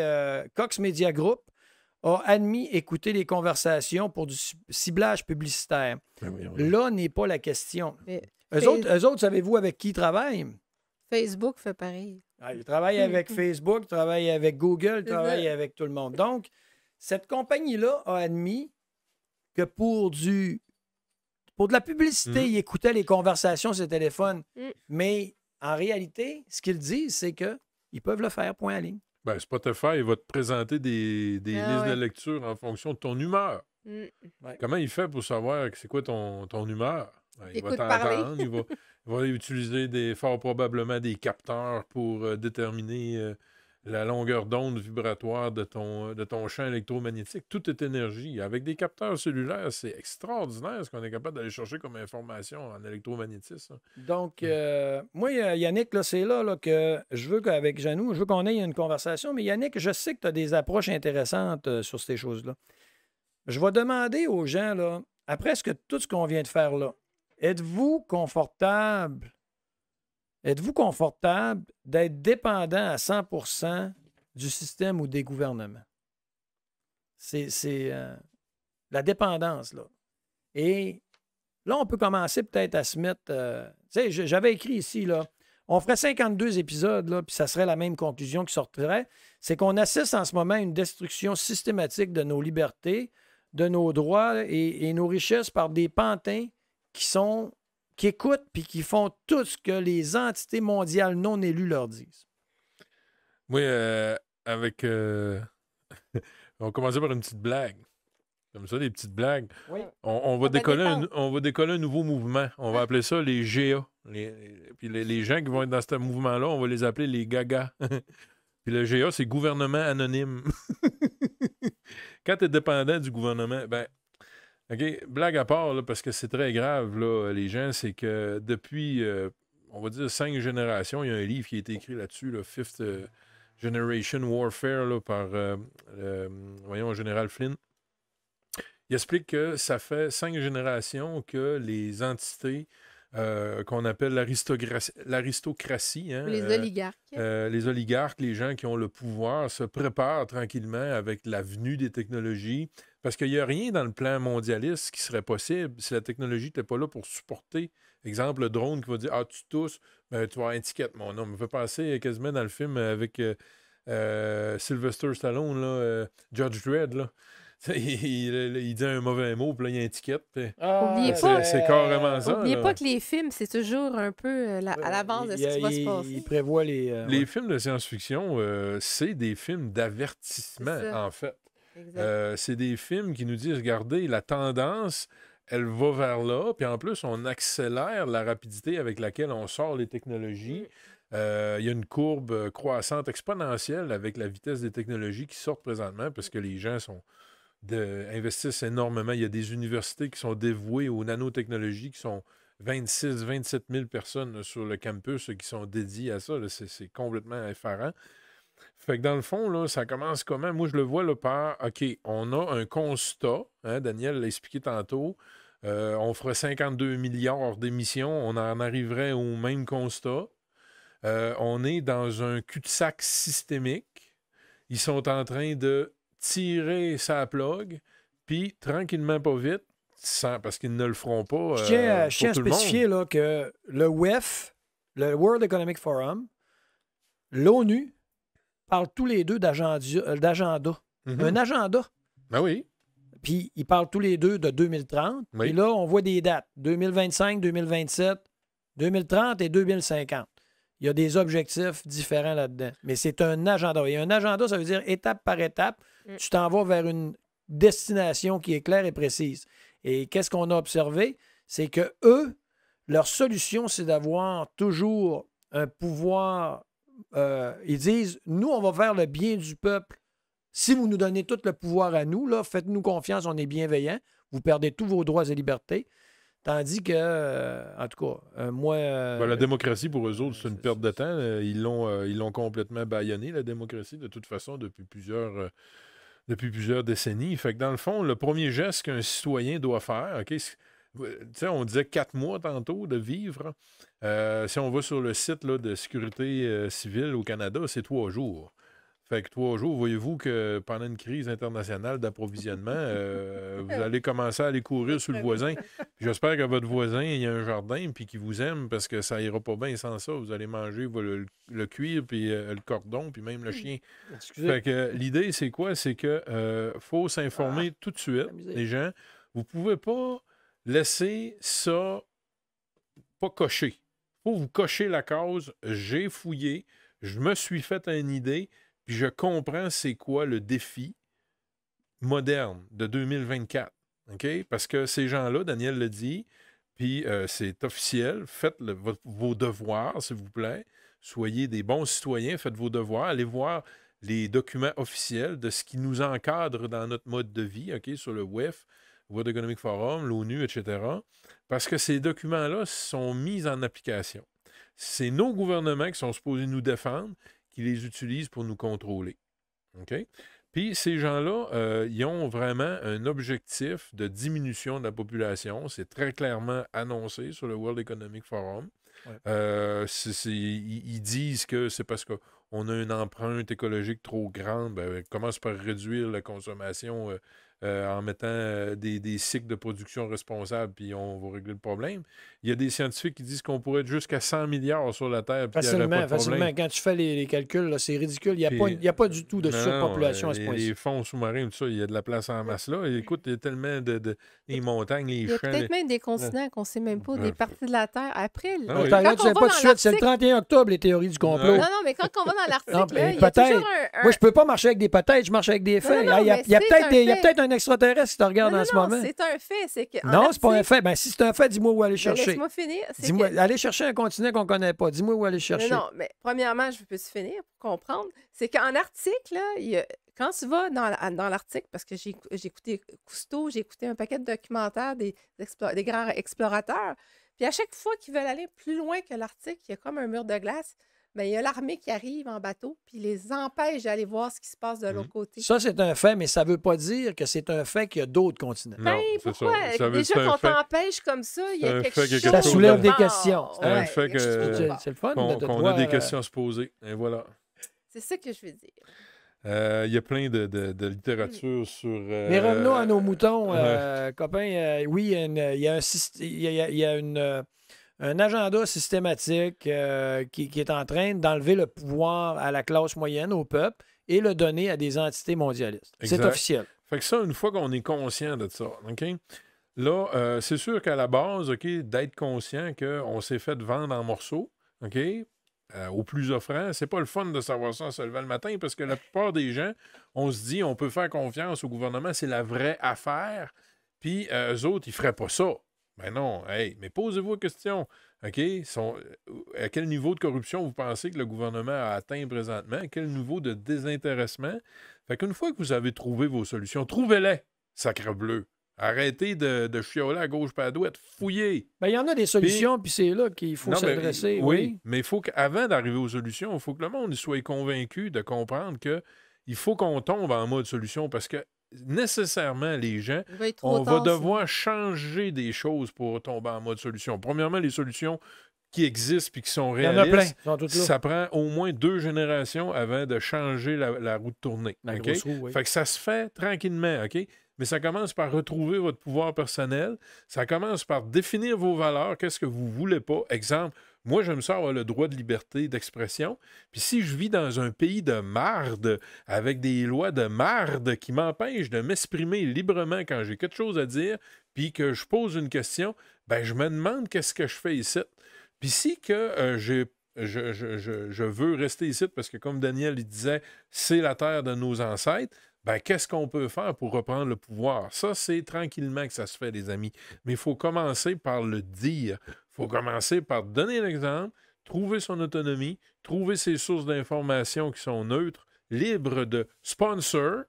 S2: Cox Media Group a admis écouter les conversations pour du ciblage publicitaire. Là n'est pas la question.
S5: Mais
S2: Eux autres, savez-vous avec qui ils travaillent?
S5: Facebook fait pareil.
S2: Ah, ils travaillent avec Facebook, ils travaillent avec Google, ils
S5: C'est
S2: travaillent
S5: ça.
S2: avec tout le monde. Donc, cette compagnie-là a admis que pour de la publicité, ils écoutaient les conversations sur le téléphone. Mais en réalité, ce qu'ils disent, c'est qu'ils peuvent le faire, point à ligne.
S3: Ben, Spotify il va te présenter des
S5: Ah
S3: listes
S5: ouais.
S3: de lecture en fonction de ton humeur.
S5: Mm.
S3: Comment il fait pour savoir que c'est quoi ton humeur? Ben, il va
S5: Écoute parler.
S3: t'entendre, il va utiliser fort probablement des capteurs pour déterminer la longueur d'onde vibratoire de ton champ électromagnétique. Tout est énergie. Avec des capteurs cellulaires, c'est extraordinaire ce qu'on est capable d'aller chercher comme information en électromagnétisme.
S2: Donc, moi, Yannick, là, c'est là que je veux qu'avec Janou, je veux qu'on ait une conversation. Mais Yannick, je sais que tu as des approches intéressantes sur ces choses-là. Je vais demander aux gens, là, après tout ce qu'on vient de faire là, êtes-vous confortable d'être dépendant à 100% du système ou des gouvernements? C'est la dépendance, là. Et là, on peut commencer peut-être à se mettre... tu sais, j'avais écrit ici, là, on ferait 52 épisodes, là, puis ça serait la même conclusion qui sortirait. C'est qu'on assiste en ce moment à une destruction systématique de nos libertés, de nos droits et nos richesses par des pantins qui écoutent puis qui font tout ce que les entités mondiales non élues leur disent.
S3: Oui, avec... on va commencer par une petite blague. Comme ça, des petites blagues.
S2: Oui.
S3: On va décoller un nouveau mouvement. On va appeler ça les GA. Puis les gens qui vont être dans ce mouvement-là, on va les appeler les gagas. Puis le GA, c'est gouvernement anonyme. Quand tu es dépendant du gouvernement, ben, OK, blague à part, là, parce que c'est très grave, là, les gens, c'est que depuis, on va dire, 5 générations, il y a un livre qui a été écrit là-dessus, là, Fifth Generation Warfare, là, par, voyons, Général Flynn. Il explique que ça fait 5 générations que les entités qu'on appelle l'aristocratie, hein,
S5: Les oligarques.
S3: les oligarques, les gens qui ont le pouvoir, se préparent tranquillement avec la venue des technologies. Parce qu'il n'y a rien dans le plan mondialiste qui serait possible si la technologie n'était pas là pour supporter. Exemple, le drone qui va dire « Ah, tu tousses, ben, tu vas avoir une étiquette, mon homme. » Me fait penser quasiment dans le film avec Sylvester Stallone, là, Judge Dredd, là. Il dit un mauvais mot, puis là, il y a une étiquette. C'est carrément ça.
S5: N'oubliez pas que les films, c'est toujours un peu à l'avance de ce qui va se passer.
S2: Il prévoit les...
S3: Les films de science-fiction, c'est des films d'avertissement, en fait. C'est des films qui nous disent, regardez, la tendance, elle va vers là, puis en plus, on accélère la rapidité avec laquelle on sort les technologies. Il y a une courbe croissante exponentielle avec la vitesse des technologies qui sortent présentement parce que les gens investissent énormément. Il y a des universités qui sont dévouées aux nanotechnologies, qui sont 27 000 personnes là, sur le campus qui sont dédiées à ça. C'est complètement effarant. Fait que dans le fond, là, ça commence comment? Moi, je le vois là, par, OK, on a un constat, hein, Daniel l'a expliqué tantôt, on ferait 52 milliards d'émissions, on en arriverait au même constat. On est dans un cul-de-sac systémique. Ils sont en train de tirer sa plug, puis tranquillement, pas vite, parce qu'ils ne le feront pas.
S2: Je tiens à spécifier là, que le WEF, le World Economic Forum, l'ONU, parlent tous les deux d'agenda. Un agenda.
S3: Ben oui.
S2: Puis ils parlent tous les deux de 2030.
S3: Oui.
S2: Et là, on voit des dates. 2025, 2027, 2030 et 2050. Il y a des objectifs différents là-dedans. Mais c'est un agenda. Et un agenda, ça veut dire étape par étape, tu t'en vas vers une destination qui est claire et précise. Et qu'est-ce qu'on a observé? C'est que eux, leur solution, c'est d'avoir toujours un pouvoir. Ils disent, nous, on va faire le bien du peuple. Si vous nous donnez tout le pouvoir à nous, là, faites-nous confiance, on est bienveillants. Vous perdez tous vos droits et libertés. Tandis que, en tout cas, moi...
S3: la démocratie, pour eux autres, c'est une perte de temps. Ils l'ont complètement bâillonné, la démocratie, de toute façon, depuis plusieurs décennies. Fait que dans le fond, le premier geste qu'un citoyen doit faire, OK, on disait 4 mois tantôt de vivre. Si on va sur le site là, de sécurité civile au Canada, c'est 3 jours. Fait que 3 jours, voyez-vous que pendant une crise internationale d'approvisionnement, vous allez commencer à aller courir sur le voisin. J'espère que votre voisin, il y a un jardin puis qu'il vous aime parce que ça ira pas bien sans ça. Vous allez manger le cuir puis le cordon puis même le chien.
S2: Excusez.
S3: Fait que l'idée, c'est quoi? C'est que faut s'informer tout de suite, les gens. Vous pouvez pas laisser ça pas cocher. Faut vous cocher la case. J'ai fouillé. Je me suis fait une idée. Puis je comprends c'est quoi le défi moderne de 2024. OK? Parce que ces gens-là, Daniel le dit, puis c'est officiel, faites vos devoirs, s'il vous plaît. soyez des bons citoyens, faites vos devoirs, allez voir les documents officiels de ce qui nous encadre dans notre mode de vie, OK, sur le WEF, World Economic Forum, l'ONU, etc. Parce que ces documents-là sont mis en application. C'est nos gouvernements qui sont supposés nous défendre, qui les utilisent pour nous contrôler. OK? Puis ces gens-là, ils ont vraiment un objectif de diminution de la population. C'est très clairement annoncé sur le World Economic Forum. Ouais. Ils disent que c'est parce qu'on a une empreinte écologique trop grande. Ben, commence par réduire la consommation en mettant des cycles de production responsables, puis on va régler le problème. Il y a des scientifiques qui disent qu'on pourrait être jusqu'à 100 milliards sur la Terre.
S2: Facilement. Quand tu fais les calculs, c'est ridicule. Il n'y a pas du tout de surpopulation à ce point-ci.
S3: Les fonds sous-marins, tout ça, il y a de la place en masse là. Écoute, il y a tellement les montagnes, les champs.
S5: Il y a peut-être même des continents qu'on ne sait même pas, des parties de la Terre. Après,
S2: tu sais pas tout de suite. C'est le 31 octobre, les théories du complot.
S5: Non, mais quand on va dans l'article, il y a toujours un...
S2: Moi, je peux pas marcher avec des peut-être, je marche avec des faits. Il y a peut-être un extraterrestre qui te regarde en ce moment.
S5: C'est un fait.
S2: Non, c'est pas un fait. Ben, si c'est un fait, dis-moi où aller chercher.
S5: Laisse-moi finir.
S2: Allez chercher un continent qu'on ne connaît pas. Dis-moi où aller chercher.
S5: Non, mais premièrement, je peux finir pour comprendre. C'est qu'en article, là, quand tu vas dans l'article, parce que j'ai écouté Cousteau, j'ai écouté un paquet de documentaires des grands explorateurs, puis à chaque fois qu'ils veulent aller plus loin que l'article, il y a comme un mur de glace. Bien, il y a l'armée qui arrive en bateau, puis les empêche d'aller voir ce qui se passe de l'autre côté.
S2: Ça, c'est un fait, mais ça ne veut pas dire que c'est un fait qu'il y a d'autres continents.
S5: Ben, pourquoi? Déjà qu'on t'empêche comme ça, il y a quelque chose...
S2: Ça soulève des questions.
S3: C'est un fait que...
S2: C'est le fun
S3: qu'on a des questions à se poser. Et voilà.
S5: C'est ça que je veux dire.
S3: Il y a plein de littérature sur...
S2: Mais revenons à nos moutons, copains. Oui, il y a un agenda systématique qui est en train d'enlever le pouvoir à la classe moyenne, au peuple, et le donner à des entités mondialistes. Exact. C'est officiel.
S3: Fait que ça, une fois qu'on est conscient de ça, OK? Là, c'est sûr qu'à la base, OK, d'être conscient qu'on s'est fait vendre en morceaux, OK? Au plus offrant, c'est pas le fun de savoir ça en se levant le matin parce que la plupart des gens, on se dit on peut faire confiance au gouvernement, c'est la vraie affaire, puis eux autres, ils feraient pas ça. Ben non, mais posez-vous la question, OK? À quel niveau de corruption vous pensez que le gouvernement a atteint présentement? À quel niveau de désintéressement? Fait qu'une fois que vous avez trouvé vos solutions, trouvez-les, sacrebleu. Arrêtez de chioler à gauche pas à droite. Fouillez.
S2: Bien, il y en a des solutions, puis c'est là qu'il faut s'adresser.
S3: Oui, mais il faut qu'avant d'arriver aux solutions, il faut que le monde soit convaincu de comprendre qu'il faut qu'on tombe en mode solution parce que nécessairement, les gens, on va devoir changer des choses pour tomber en mode solution. Premièrement, les solutions qui existent et qui sont réalistes, ça prend au moins 2 générations avant de changer la roue de tournée. Okay? Fait que ça se fait tranquillement, OK? Mais ça commence par retrouver votre pouvoir personnel. Ça commence par définir vos valeurs. Qu'est-ce que vous ne voulez pas? Exemple, moi, j'aime ça avoir le droit de liberté d'expression. Puis si je vis dans un pays de marde, avec des lois de marde qui m'empêchent de m'exprimer librement quand j'ai quelque chose à dire, puis que je pose une question, ben je me demande qu'est-ce que je fais ici. Puis si que je veux rester ici, parce que comme Daniel il disait, c'est la terre de nos ancêtres, ben, qu'est-ce qu'on peut faire pour reprendre le pouvoir? Ça, c'est tranquillement que ça se fait, les amis. Mais il faut commencer par le dire. Il faut commencer par donner l'exemple, trouver son autonomie, trouver ses sources d'informations qui sont neutres, libres de sponsors,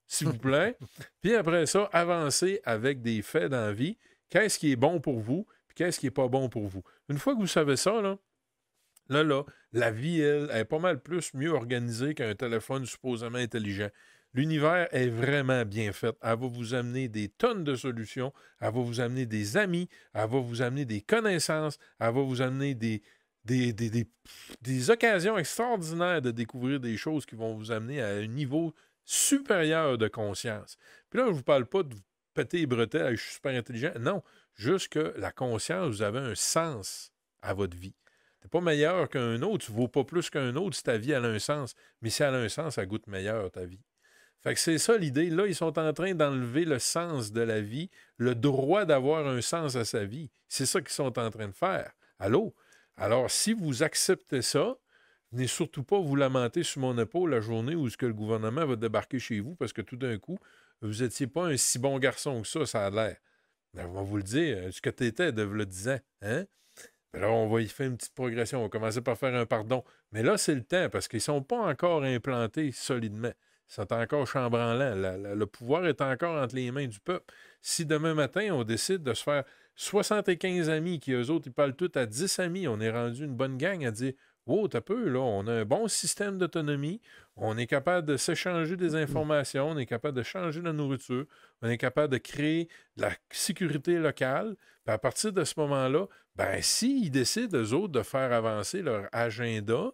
S3: s'il vous plaît. Puis après ça, avancer avec des faits dans la vie. Qu'est-ce qui est bon pour vous, puis qu'est-ce qui n'est pas bon pour vous? Une fois que vous savez ça, là, la vie, elle est pas mal mieux organisée qu'un téléphone supposément intelligent. L'univers est vraiment bien fait. Elle va vous amener des tonnes de solutions. Elle va vous amener des amis. Elle va vous amener des connaissances. Elle va vous amener des occasions extraordinaires de découvrir des choses qui vont vous amener à un niveau supérieur de conscience. Puis là, je ne vous parle pas de vous péter les bretelles, je suis super intelligent. Non, juste que la conscience, vous avez un sens à votre vie. Tu n'es pas meilleur qu'un autre. Tu ne vaux pas plus qu'un autre si ta vie a un sens. Mais si elle a un sens, ça goûte meilleur, ta vie. Fait que c'est ça l'idée. Là, ils sont en train d'enlever le sens de la vie, le droit d'avoir un sens à sa vie. C'est ça qu'ils sont en train de faire. Allô? Alors, si vous acceptez ça, venez surtout pas vous lamenter sur mon épaule la journée où le gouvernement va débarquer chez vous parce que tout d'un coup, vous n'étiez pas un si bon garçon que ça a l'air. Ben, on va vous le dire, ce que tu étais de le 10 ans. Hein? Alors, on va y faire une petite progression. On va commencer par faire un pardon. Mais là, c'est le temps parce qu'ils ne sont pas encore implantés solidement. Ils sont encore chambranlants. Le pouvoir est encore entre les mains du peuple. Si demain matin, on décide de se faire 75 amis, qui eux autres, ils parlent tous à 10 amis, on est rendu une bonne gang à dire wow, t'as peu, là, on a un bon système d'autonomie, on est capable de s'échanger des informations, on est capable de changer la nourriture, on est capable de créer de la sécurité locale. Puis à partir de ce moment-là, ben s'ils décident, eux autres, de faire avancer leur agenda,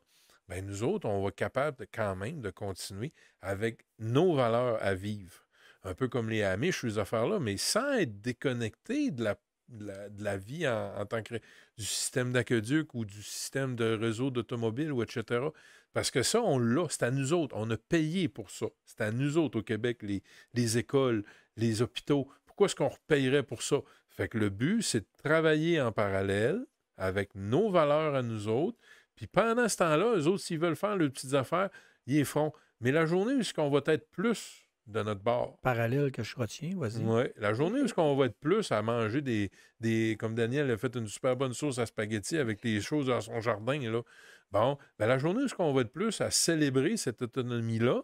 S3: ben nous autres, on va être capable quand même de continuer avec nos valeurs à vivre. Un peu comme les Amish, ces affaires-là, mais sans être déconnecté de la vie en tant que du système d'aqueduc ou du système de réseau d'automobile ou etc. Parce que ça, on l'a, c'est à nous autres. On a payé pour ça. C'est à nous autres au Québec, les écoles, les hôpitaux. Pourquoi est-ce qu'on repayerait pour ça? Fait que le but, c'est de travailler en parallèle avec nos valeurs à nous autres. Puis pendant ce temps-là, eux autres, s'ils veulent faire leurs petites affaires, ils les feront. Mais la journée où on va être plus de notre bord.
S2: Parallèle que je retiens, vas-y.
S3: Oui. La journée où on va être plus à manger des comme Daniel a fait une super bonne sauce à spaghetti avec des choses dans son jardin, là. Bon, ben la journée où on va être plus à célébrer cette autonomie-là,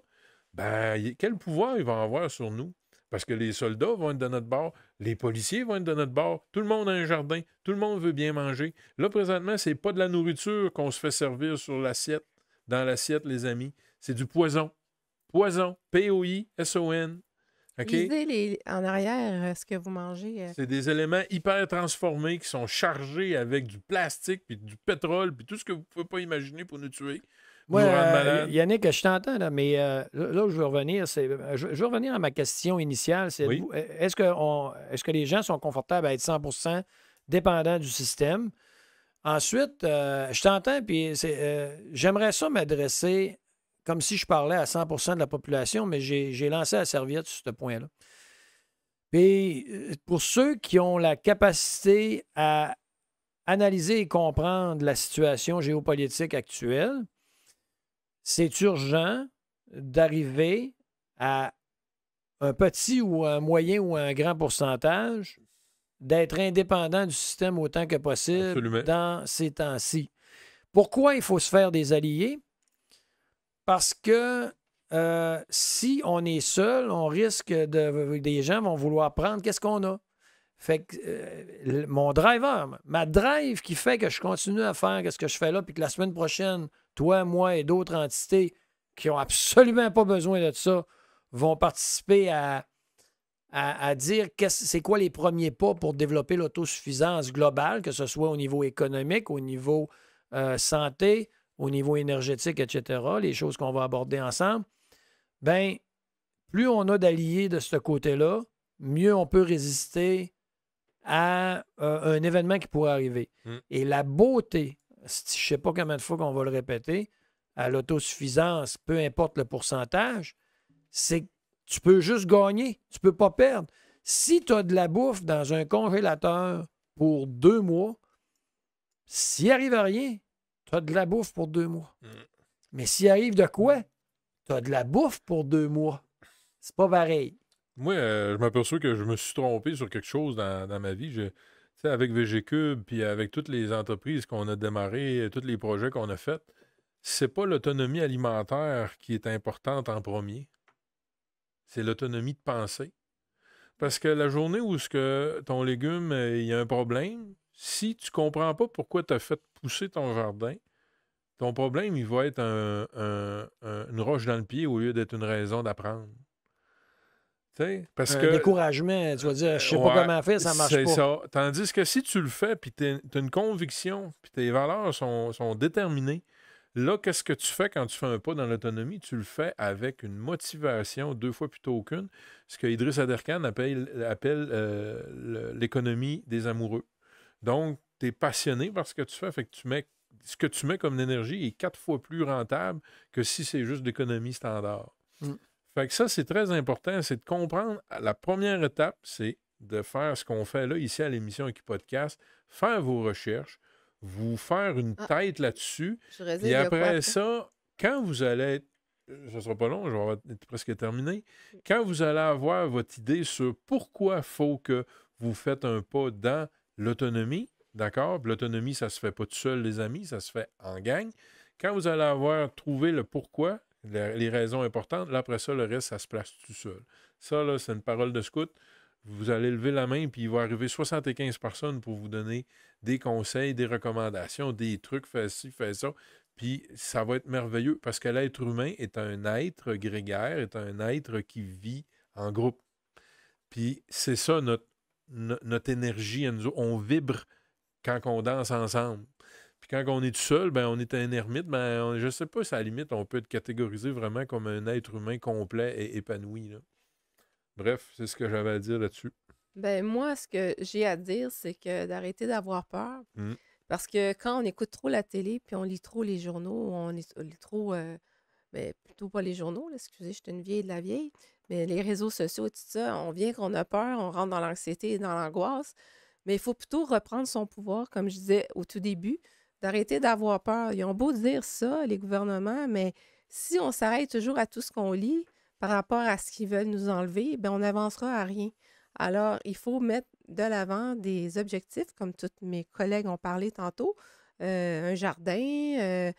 S3: ben quel pouvoir ils vont avoir sur nous? Parce que les soldats vont être de notre bord, les policiers vont être de notre bord, tout le monde a un jardin, tout le monde veut bien manger. Là, présentement, c'est pas de la nourriture qu'on se fait servir sur l'assiette, dans l'assiette, les amis. C'est du poison. Poison. P-O-I-S-O-N. OK?
S5: Lisez en arrière ce que vous mangez.
S3: C'est des éléments hyper transformés qui sont chargés avec du plastique, puis du pétrole, puis tout ce que vous ne pouvez pas imaginer pour nous tuer.
S2: Oui,
S3: nous rendre malades.
S2: Yannick, je t'entends, là, mais là où je veux revenir, je veux revenir à ma question initiale. C'est
S3: Oui.
S2: est-ce que les gens sont confortables à être 100% dépendants du système? Ensuite, je t'entends, puis j'aimerais ça m'adresser comme si je parlais à 100% de la population, mais j'ai lancé la serviette sur ce point-là. Puis, pour ceux qui ont la capacité à analyser et comprendre la situation géopolitique actuelle, c'est urgent d'arriver à un petit ou un moyen ou un grand pourcentage d'être indépendant du système autant que possible.
S3: Absolument.
S2: Dans ces temps-ci. Pourquoi il faut se faire des alliés? Parce que si on est seul, on risque des gens vont vouloir prendre qu'est-ce qu'on a. Fait que mon driver, ma drive qui fait que je continue à faire ce que je fais là, puis que la semaine prochaine, toi, moi et d'autres entités qui n'ont absolument pas besoin de ça vont participer à dire c'est quoi les premiers pas pour développer l'autosuffisance globale, que ce soit au niveau économique, au niveau santé, au niveau énergétique, etc., les choses qu'on va aborder ensemble, bien, plus on a d'alliés de ce côté-là, mieux on peut résister à un événement qui pourrait arriver. Et la beauté, je ne sais pas combien de fois qu'on va le répéter, à l'autosuffisance, peu importe le pourcentage, c'est que tu peux juste gagner, tu ne peux pas perdre. Si tu as de la bouffe dans un congélateur pour 2 mois, s'il arrive à rien, tu as de la bouffe pour 2 mois. Mais s'il arrive de quoi? Tu as de la bouffe pour 2 mois. C'est pas pareil.
S3: Moi, je m'aperçois que je me suis trompé sur quelque chose dans ma vie. Avec VGCube, puis avec toutes les entreprises qu'on a démarrées, tous les projets qu'on a faits, c'est pas l'autonomie alimentaire qui est importante en premier. C'est l'autonomie de pensée. Parce que la journée où ton légume, il y a un problème, si tu comprends pas pourquoi tu as fait pousser ton jardin, ton problème, il va être une roche dans le pied au lieu d'être une raison d'apprendre. Parce
S2: un
S3: que,
S2: découragement, tu vas dire, je sais pas comment faire, ça marche pas.
S3: C'est ça. Tandis que si tu le fais, puis tu as une conviction, puis tes valeurs sont déterminées, là, qu'est-ce que tu fais quand tu fais un pas dans l'autonomie? Tu le fais avec une motivation 2 fois plutôt qu'une, ce que Idriss Aderkan appelle l'économie des amoureux. Donc, tu es passionné par ce que tu fais, fait que ce que tu mets comme énergie est 4 fois plus rentable que si c'est juste l'économie standard. Fait que ça, c'est très important, c'est de comprendre. La première étape, c'est de faire ce qu'on fait là, ici à l'émission Équipodcast, faire vos recherches, vous faire une tête là-dessus. Et après ça, quand vous allez être, ça ne sera pas long, je vais être presque terminé, quand vous allez avoir votre idée sur pourquoi il faut que vous faites un pas dans l'autonomie, D'accord? Puis l'autonomie, ça se fait pas tout seul, les amis, ça se fait en gang. Quand vous allez avoir trouvé le pourquoi, les raisons importantes, là, après ça, le reste, ça se place tout seul. Ça, là, c'est une parole de scout. Vous allez lever la main, puis il va arriver 75 personnes pour vous donner des conseils, des recommandations, des trucs, fais ci, fais ça. Puis ça va être merveilleux parce que l'être humain est un être grégaire, est un être qui vit en groupe. Puis c'est ça notre énergie à nous. On vibre quand on danse ensemble. Puis quand on est tout seul, ben on est un ermite. Ben je ne sais pas si à la limite, on peut être catégorisé vraiment comme un être humain complet et épanoui, là. Bref, c'est ce que j'avais à dire là-dessus.
S5: Ben moi, ce que j'ai à dire, c'est que d'arrêter d'avoir peur.
S3: Mm.
S5: Parce que quand on écoute trop la télé, puis on lit trop les journaux, on lit trop, ben, plutôt pas les journaux, là, excusez, je suis une vieille de la vieille, mais les réseaux sociaux et tout ça, on vient qu'on a peur, on rentre dans l'anxiété et dans l'angoisse. Mais il faut plutôt reprendre son pouvoir, comme je disais au tout début, d'arrêter d'avoir peur. Ils ont beau dire ça, les gouvernements, mais si on s'arrête toujours à tout ce qu'on lit par rapport à ce qu'ils veulent nous enlever, ben on n'avancera à rien. Alors, il faut mettre de l'avant des objectifs, comme tous mes collègues ont parlé tantôt, un jardin,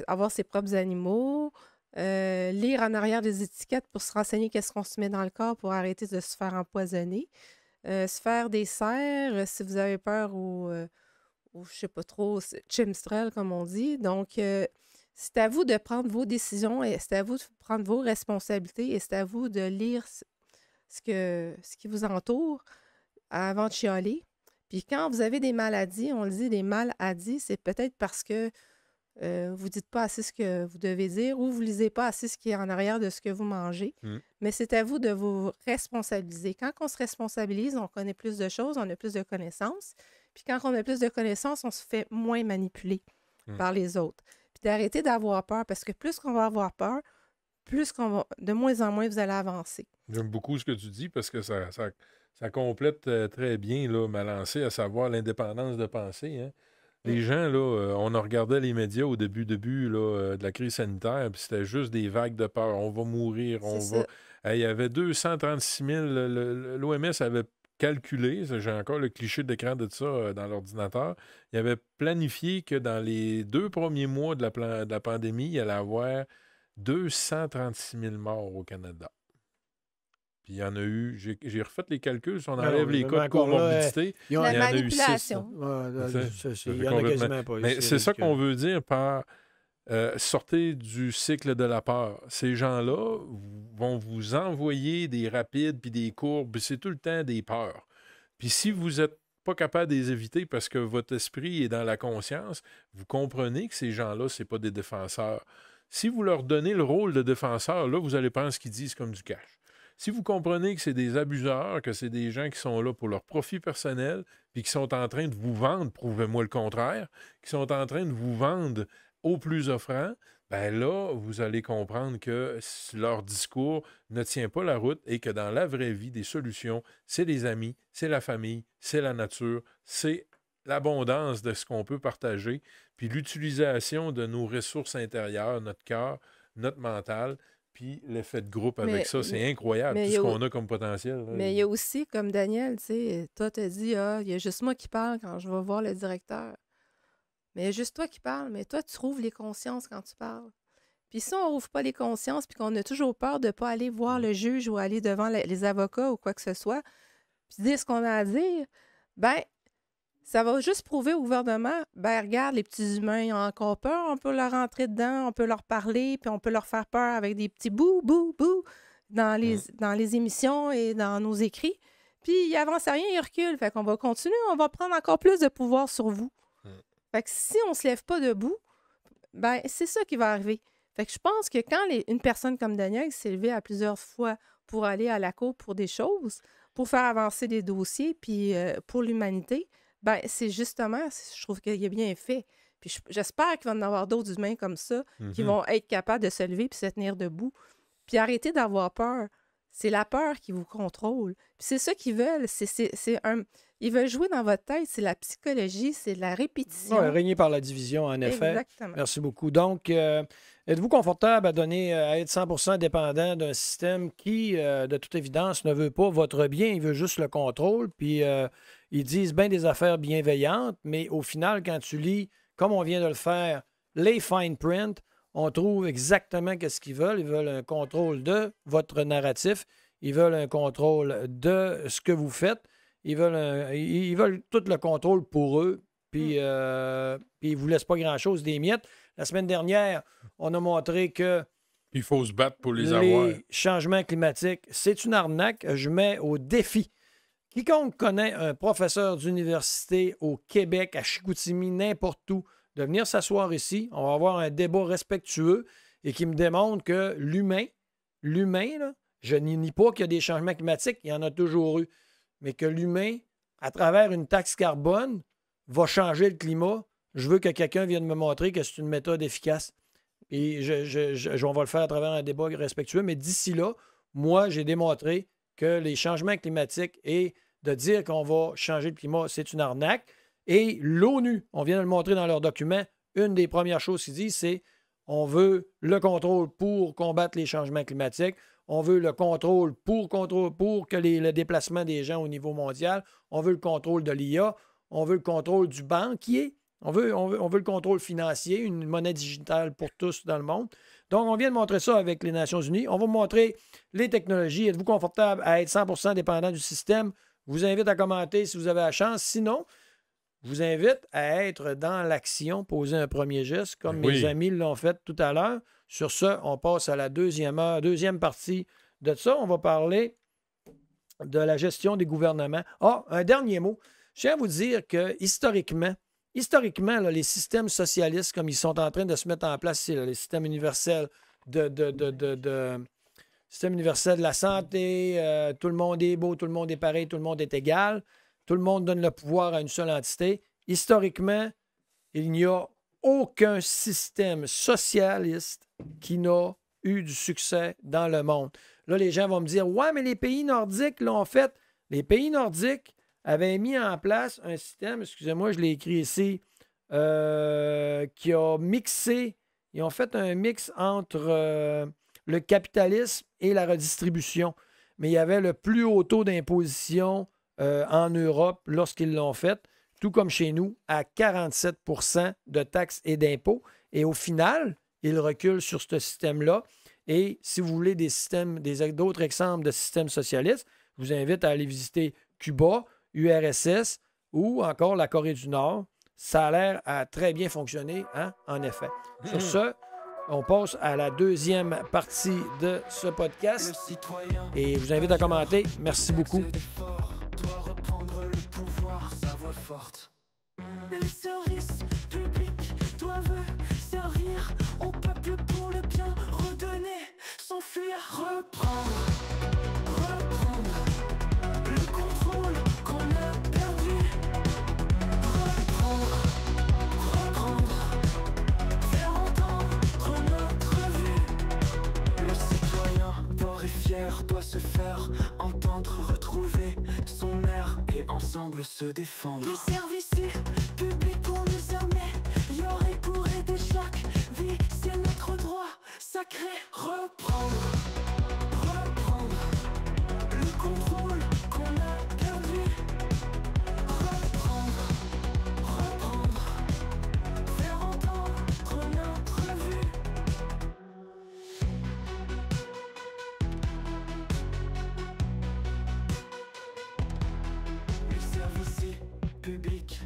S5: avoir ses propres animaux, lire en arrière des étiquettes pour se renseigner qu'est-ce qu'on se met dans le corps pour arrêter de se faire empoisonner, se faire des serres si vous avez peur ou je ne sais pas trop, chimstrel, comme on dit. Donc, c'est à vous de prendre vos décisions et c'est à vous de prendre vos responsabilités et c'est à vous de lire ce qui vous entoure avant de chialer. Puis quand vous avez des maladies, on le dit, des maladies, c'est peut-être parce que vous ne dites pas assez ce que vous devez dire ou vous ne lisez pas assez ce qui est en arrière de ce que vous mangez. Mais c'est à vous de vous responsabiliser. Quand on se responsabilise, on connaît plus de choses, on a plus de connaissances. Puis quand on a plus de connaissances, on se fait moins manipuler par les autres. Puis d'arrêter d'avoir peur, parce que plus qu'on va avoir peur, plus qu'on va, de moins en moins, vous allez avancer.
S3: J'aime beaucoup ce que tu dis parce que ça complète très bien là, ma lancée, à savoir l'indépendance de pensée. Hein. Les gens, là, on a regardé les médias au début là, de la crise sanitaire, puis c'était juste des vagues de peur. On va mourir, on va... Il y avait 236 000, l'OMS avait calculé, j'ai encore le cliché d'écran de ça dans l'ordinateur, il avait planifié que dans les 2 premiers mois de la pandémie, il y allait avoir 236 000 morts au Canada. Puis il y en a eu, j'ai refait les calculs, si on enlève les cas de comorbidité, il y en a eu 6.
S2: Il y en a quasiment pas.
S3: Mais c'est ça qu'on veut dire par sortez du cycle de la peur. Ces gens-là vont vous envoyer des rapides puis des courbes, puis c'est tout le temps des peurs. Puis si vous n'êtes pas capable de les éviter parce que votre esprit est dans la conscience, vous comprenez que ces gens-là, ce n'est pas des défenseurs. Si vous leur donnez le rôle de défenseur, là, vous allez penser ce qu'ils disent comme du cash. Si vous comprenez que c'est des abuseurs, que c'est des gens qui sont là pour leur profit personnel, puis qui sont en train de vous vendre, prouvez-moi le contraire, qui sont en train de vous vendre au plus offrant, bien là, vous allez comprendre que leur discours ne tient pas la route et que dans la vraie vie, des solutions, c'est les amis, c'est la famille, c'est la nature, c'est l'abondance de ce qu'on peut partager, puis l'utilisation de nos ressources intérieures, notre cœur, notre mental, puis l'effet de groupe avec ça, c'est incroyable, tout ce qu'on a comme potentiel. Là.
S5: Mais il y a aussi, comme Daniel, tu sais, toi, tu as dit, il y a juste moi qui parle quand je vais voir le directeur. Mais il y a juste toi qui parles, mais toi, tu rouvres les consciences quand tu parles. Puis si on ne rouvre pas les consciences, puis qu'on a toujours peur de ne pas aller voir le juge ou aller devant les avocats ou quoi que ce soit, puis dire ce qu'on a à dire, ben ça va juste prouver au gouvernement, ben regarde, les petits humains, ils ont encore peur, on peut leur rentrer dedans, on peut leur parler, puis on peut leur faire peur avec des petits bouh, bouh, bouh dans les émissions et dans nos écrits. Puis ils n'avancent rien, ils reculent. Fait qu'on va continuer, on va prendre encore plus de pouvoir sur vous. Fait que si on ne se lève pas debout, ben c'est ça qui va arriver. Fait que je pense que quand une personne comme Daniel s'est levée à plusieurs fois pour aller à la cour pour des choses, pour faire avancer des dossiers, puis pour l'humanité, ben c'est justement, je trouve qu'il a bien fait. Puis j'espère qu'il va y en avoir d'autres humains comme ça qui vont être capables de se lever puis se tenir debout. Puis arrêter d'avoir peur. C'est la peur qui vous contrôle. Puis c'est ça qu'ils veulent. Ils veulent jouer dans votre tête. C'est la psychologie, c'est de la répétition.
S2: Oui, régner par la division, en effet.
S5: Exactement.
S2: Merci beaucoup. Donc, êtes-vous confortable à être 100% dépendant d'un système qui, de toute évidence, ne veut pas votre bien, il veut juste le contrôle, puis Ils disent bien des affaires bienveillantes, mais au final, quand tu lis, comme on vient de le faire, les fine print, on trouve exactement ce qu'ils veulent. Ils veulent un contrôle de votre narratif. Ils veulent un contrôle de ce que vous faites. Ils veulent tout le contrôle pour eux. Puis ils ne vous laissent pas grand-chose des miettes. La semaine dernière, on a montré que
S3: il faut se battre pour les avoir.
S2: Les changements climatiques, c'est une arnaque. Je mets au défi. Quiconque connaît un professeur d'université au Québec, à Chicoutimi, n'importe où, de venir s'asseoir ici, on va avoir un débat respectueux et qui me démontre que l'humain, là, je nie pas qu'il y a des changements climatiques, il y en a toujours eu, mais que l'humain, à travers une taxe carbone, va changer le climat. Je veux que quelqu'un vienne me montrer que c'est une méthode efficace. Et on va le faire à travers un débat respectueux, mais d'ici là, moi, j'ai démontré que les changements climatiques et de dire qu'on va changer le climat, c'est une arnaque. Et l'ONU, on vient de le montrer dans leurs documents, une des premières choses qu'ils disent, c'est on veut le contrôle pour combattre les changements climatiques, on veut le contrôle pour que le déplacement des gens au niveau mondial, on veut le contrôle de l'IA, on veut le contrôle du banquier, on veut le contrôle financier, une monnaie digitale pour tous dans le monde. Donc, on vient de montrer ça avec les Nations unies. On va vous montrer les technologies. Êtes-vous confortable à être 100% dépendant du système? Je vous invite à commenter si vous avez la chance. Sinon, je vous invite à être dans l'action, poser un premier geste, comme mes amis l'ont fait tout à l'heure. Sur ce, on passe à la deuxième partie de ça. On va parler de la gestion des gouvernements. Un dernier mot. Je tiens à vous dire que historiquement, là, les systèmes socialistes, comme ils sont en train de se mettre en place ici, là, les systèmes universels système universel de la santé, tout le monde est beau, tout le monde est pareil, tout le monde est égal, tout le monde donne le pouvoir à une seule entité. Historiquement, il n'y a aucun système socialiste qui n'a eu du succès dans le monde. Là, les gens vont me dire « Ouais, mais les pays nordiques l'ont fait. » Les pays nordiques avaient mis en place un système, excusez-moi, je l'ai écrit ici, qui a mixé, ils ont fait un mix entre le capitalisme et la redistribution. Mais il y avait le plus haut taux d'imposition en Europe lorsqu'ils l'ont fait, tout comme chez nous, à 47 % de taxes et d'impôts. Et au final, ils reculent sur ce système-là. Et si vous voulez d'autres exemples de systèmes socialistes, je vous invite à aller visiter Cuba, URSS ou encore la Corée du Nord. Ça a l'air à très bien fonctionner, hein, en effet. Sur ce, on passe à la deuxième partie de ce podcast. Et je vous invite à commenter. Merci beaucoup.
S1: Les services publics doivent servir au peuple pour le bien, redonner, s'enfuir, reprendre le contrôle qu'on a perdu, reprendre, faire entendre notre vue. Le citoyen fort et fier doit se faire entendre, retrouver son air et ensemble se défendre. Les services publics pour nous améliorer, pour aider chaque vie, c'est notre droit sacré. Reprendre le contrôle qu'on a perdu, reprendre, faire entendre notre vue. Les services publics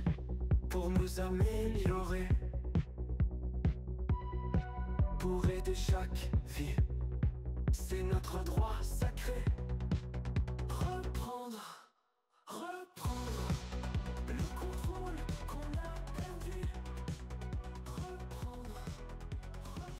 S1: pour nous améliorer, pour aider chaque vie, c'est notre droit.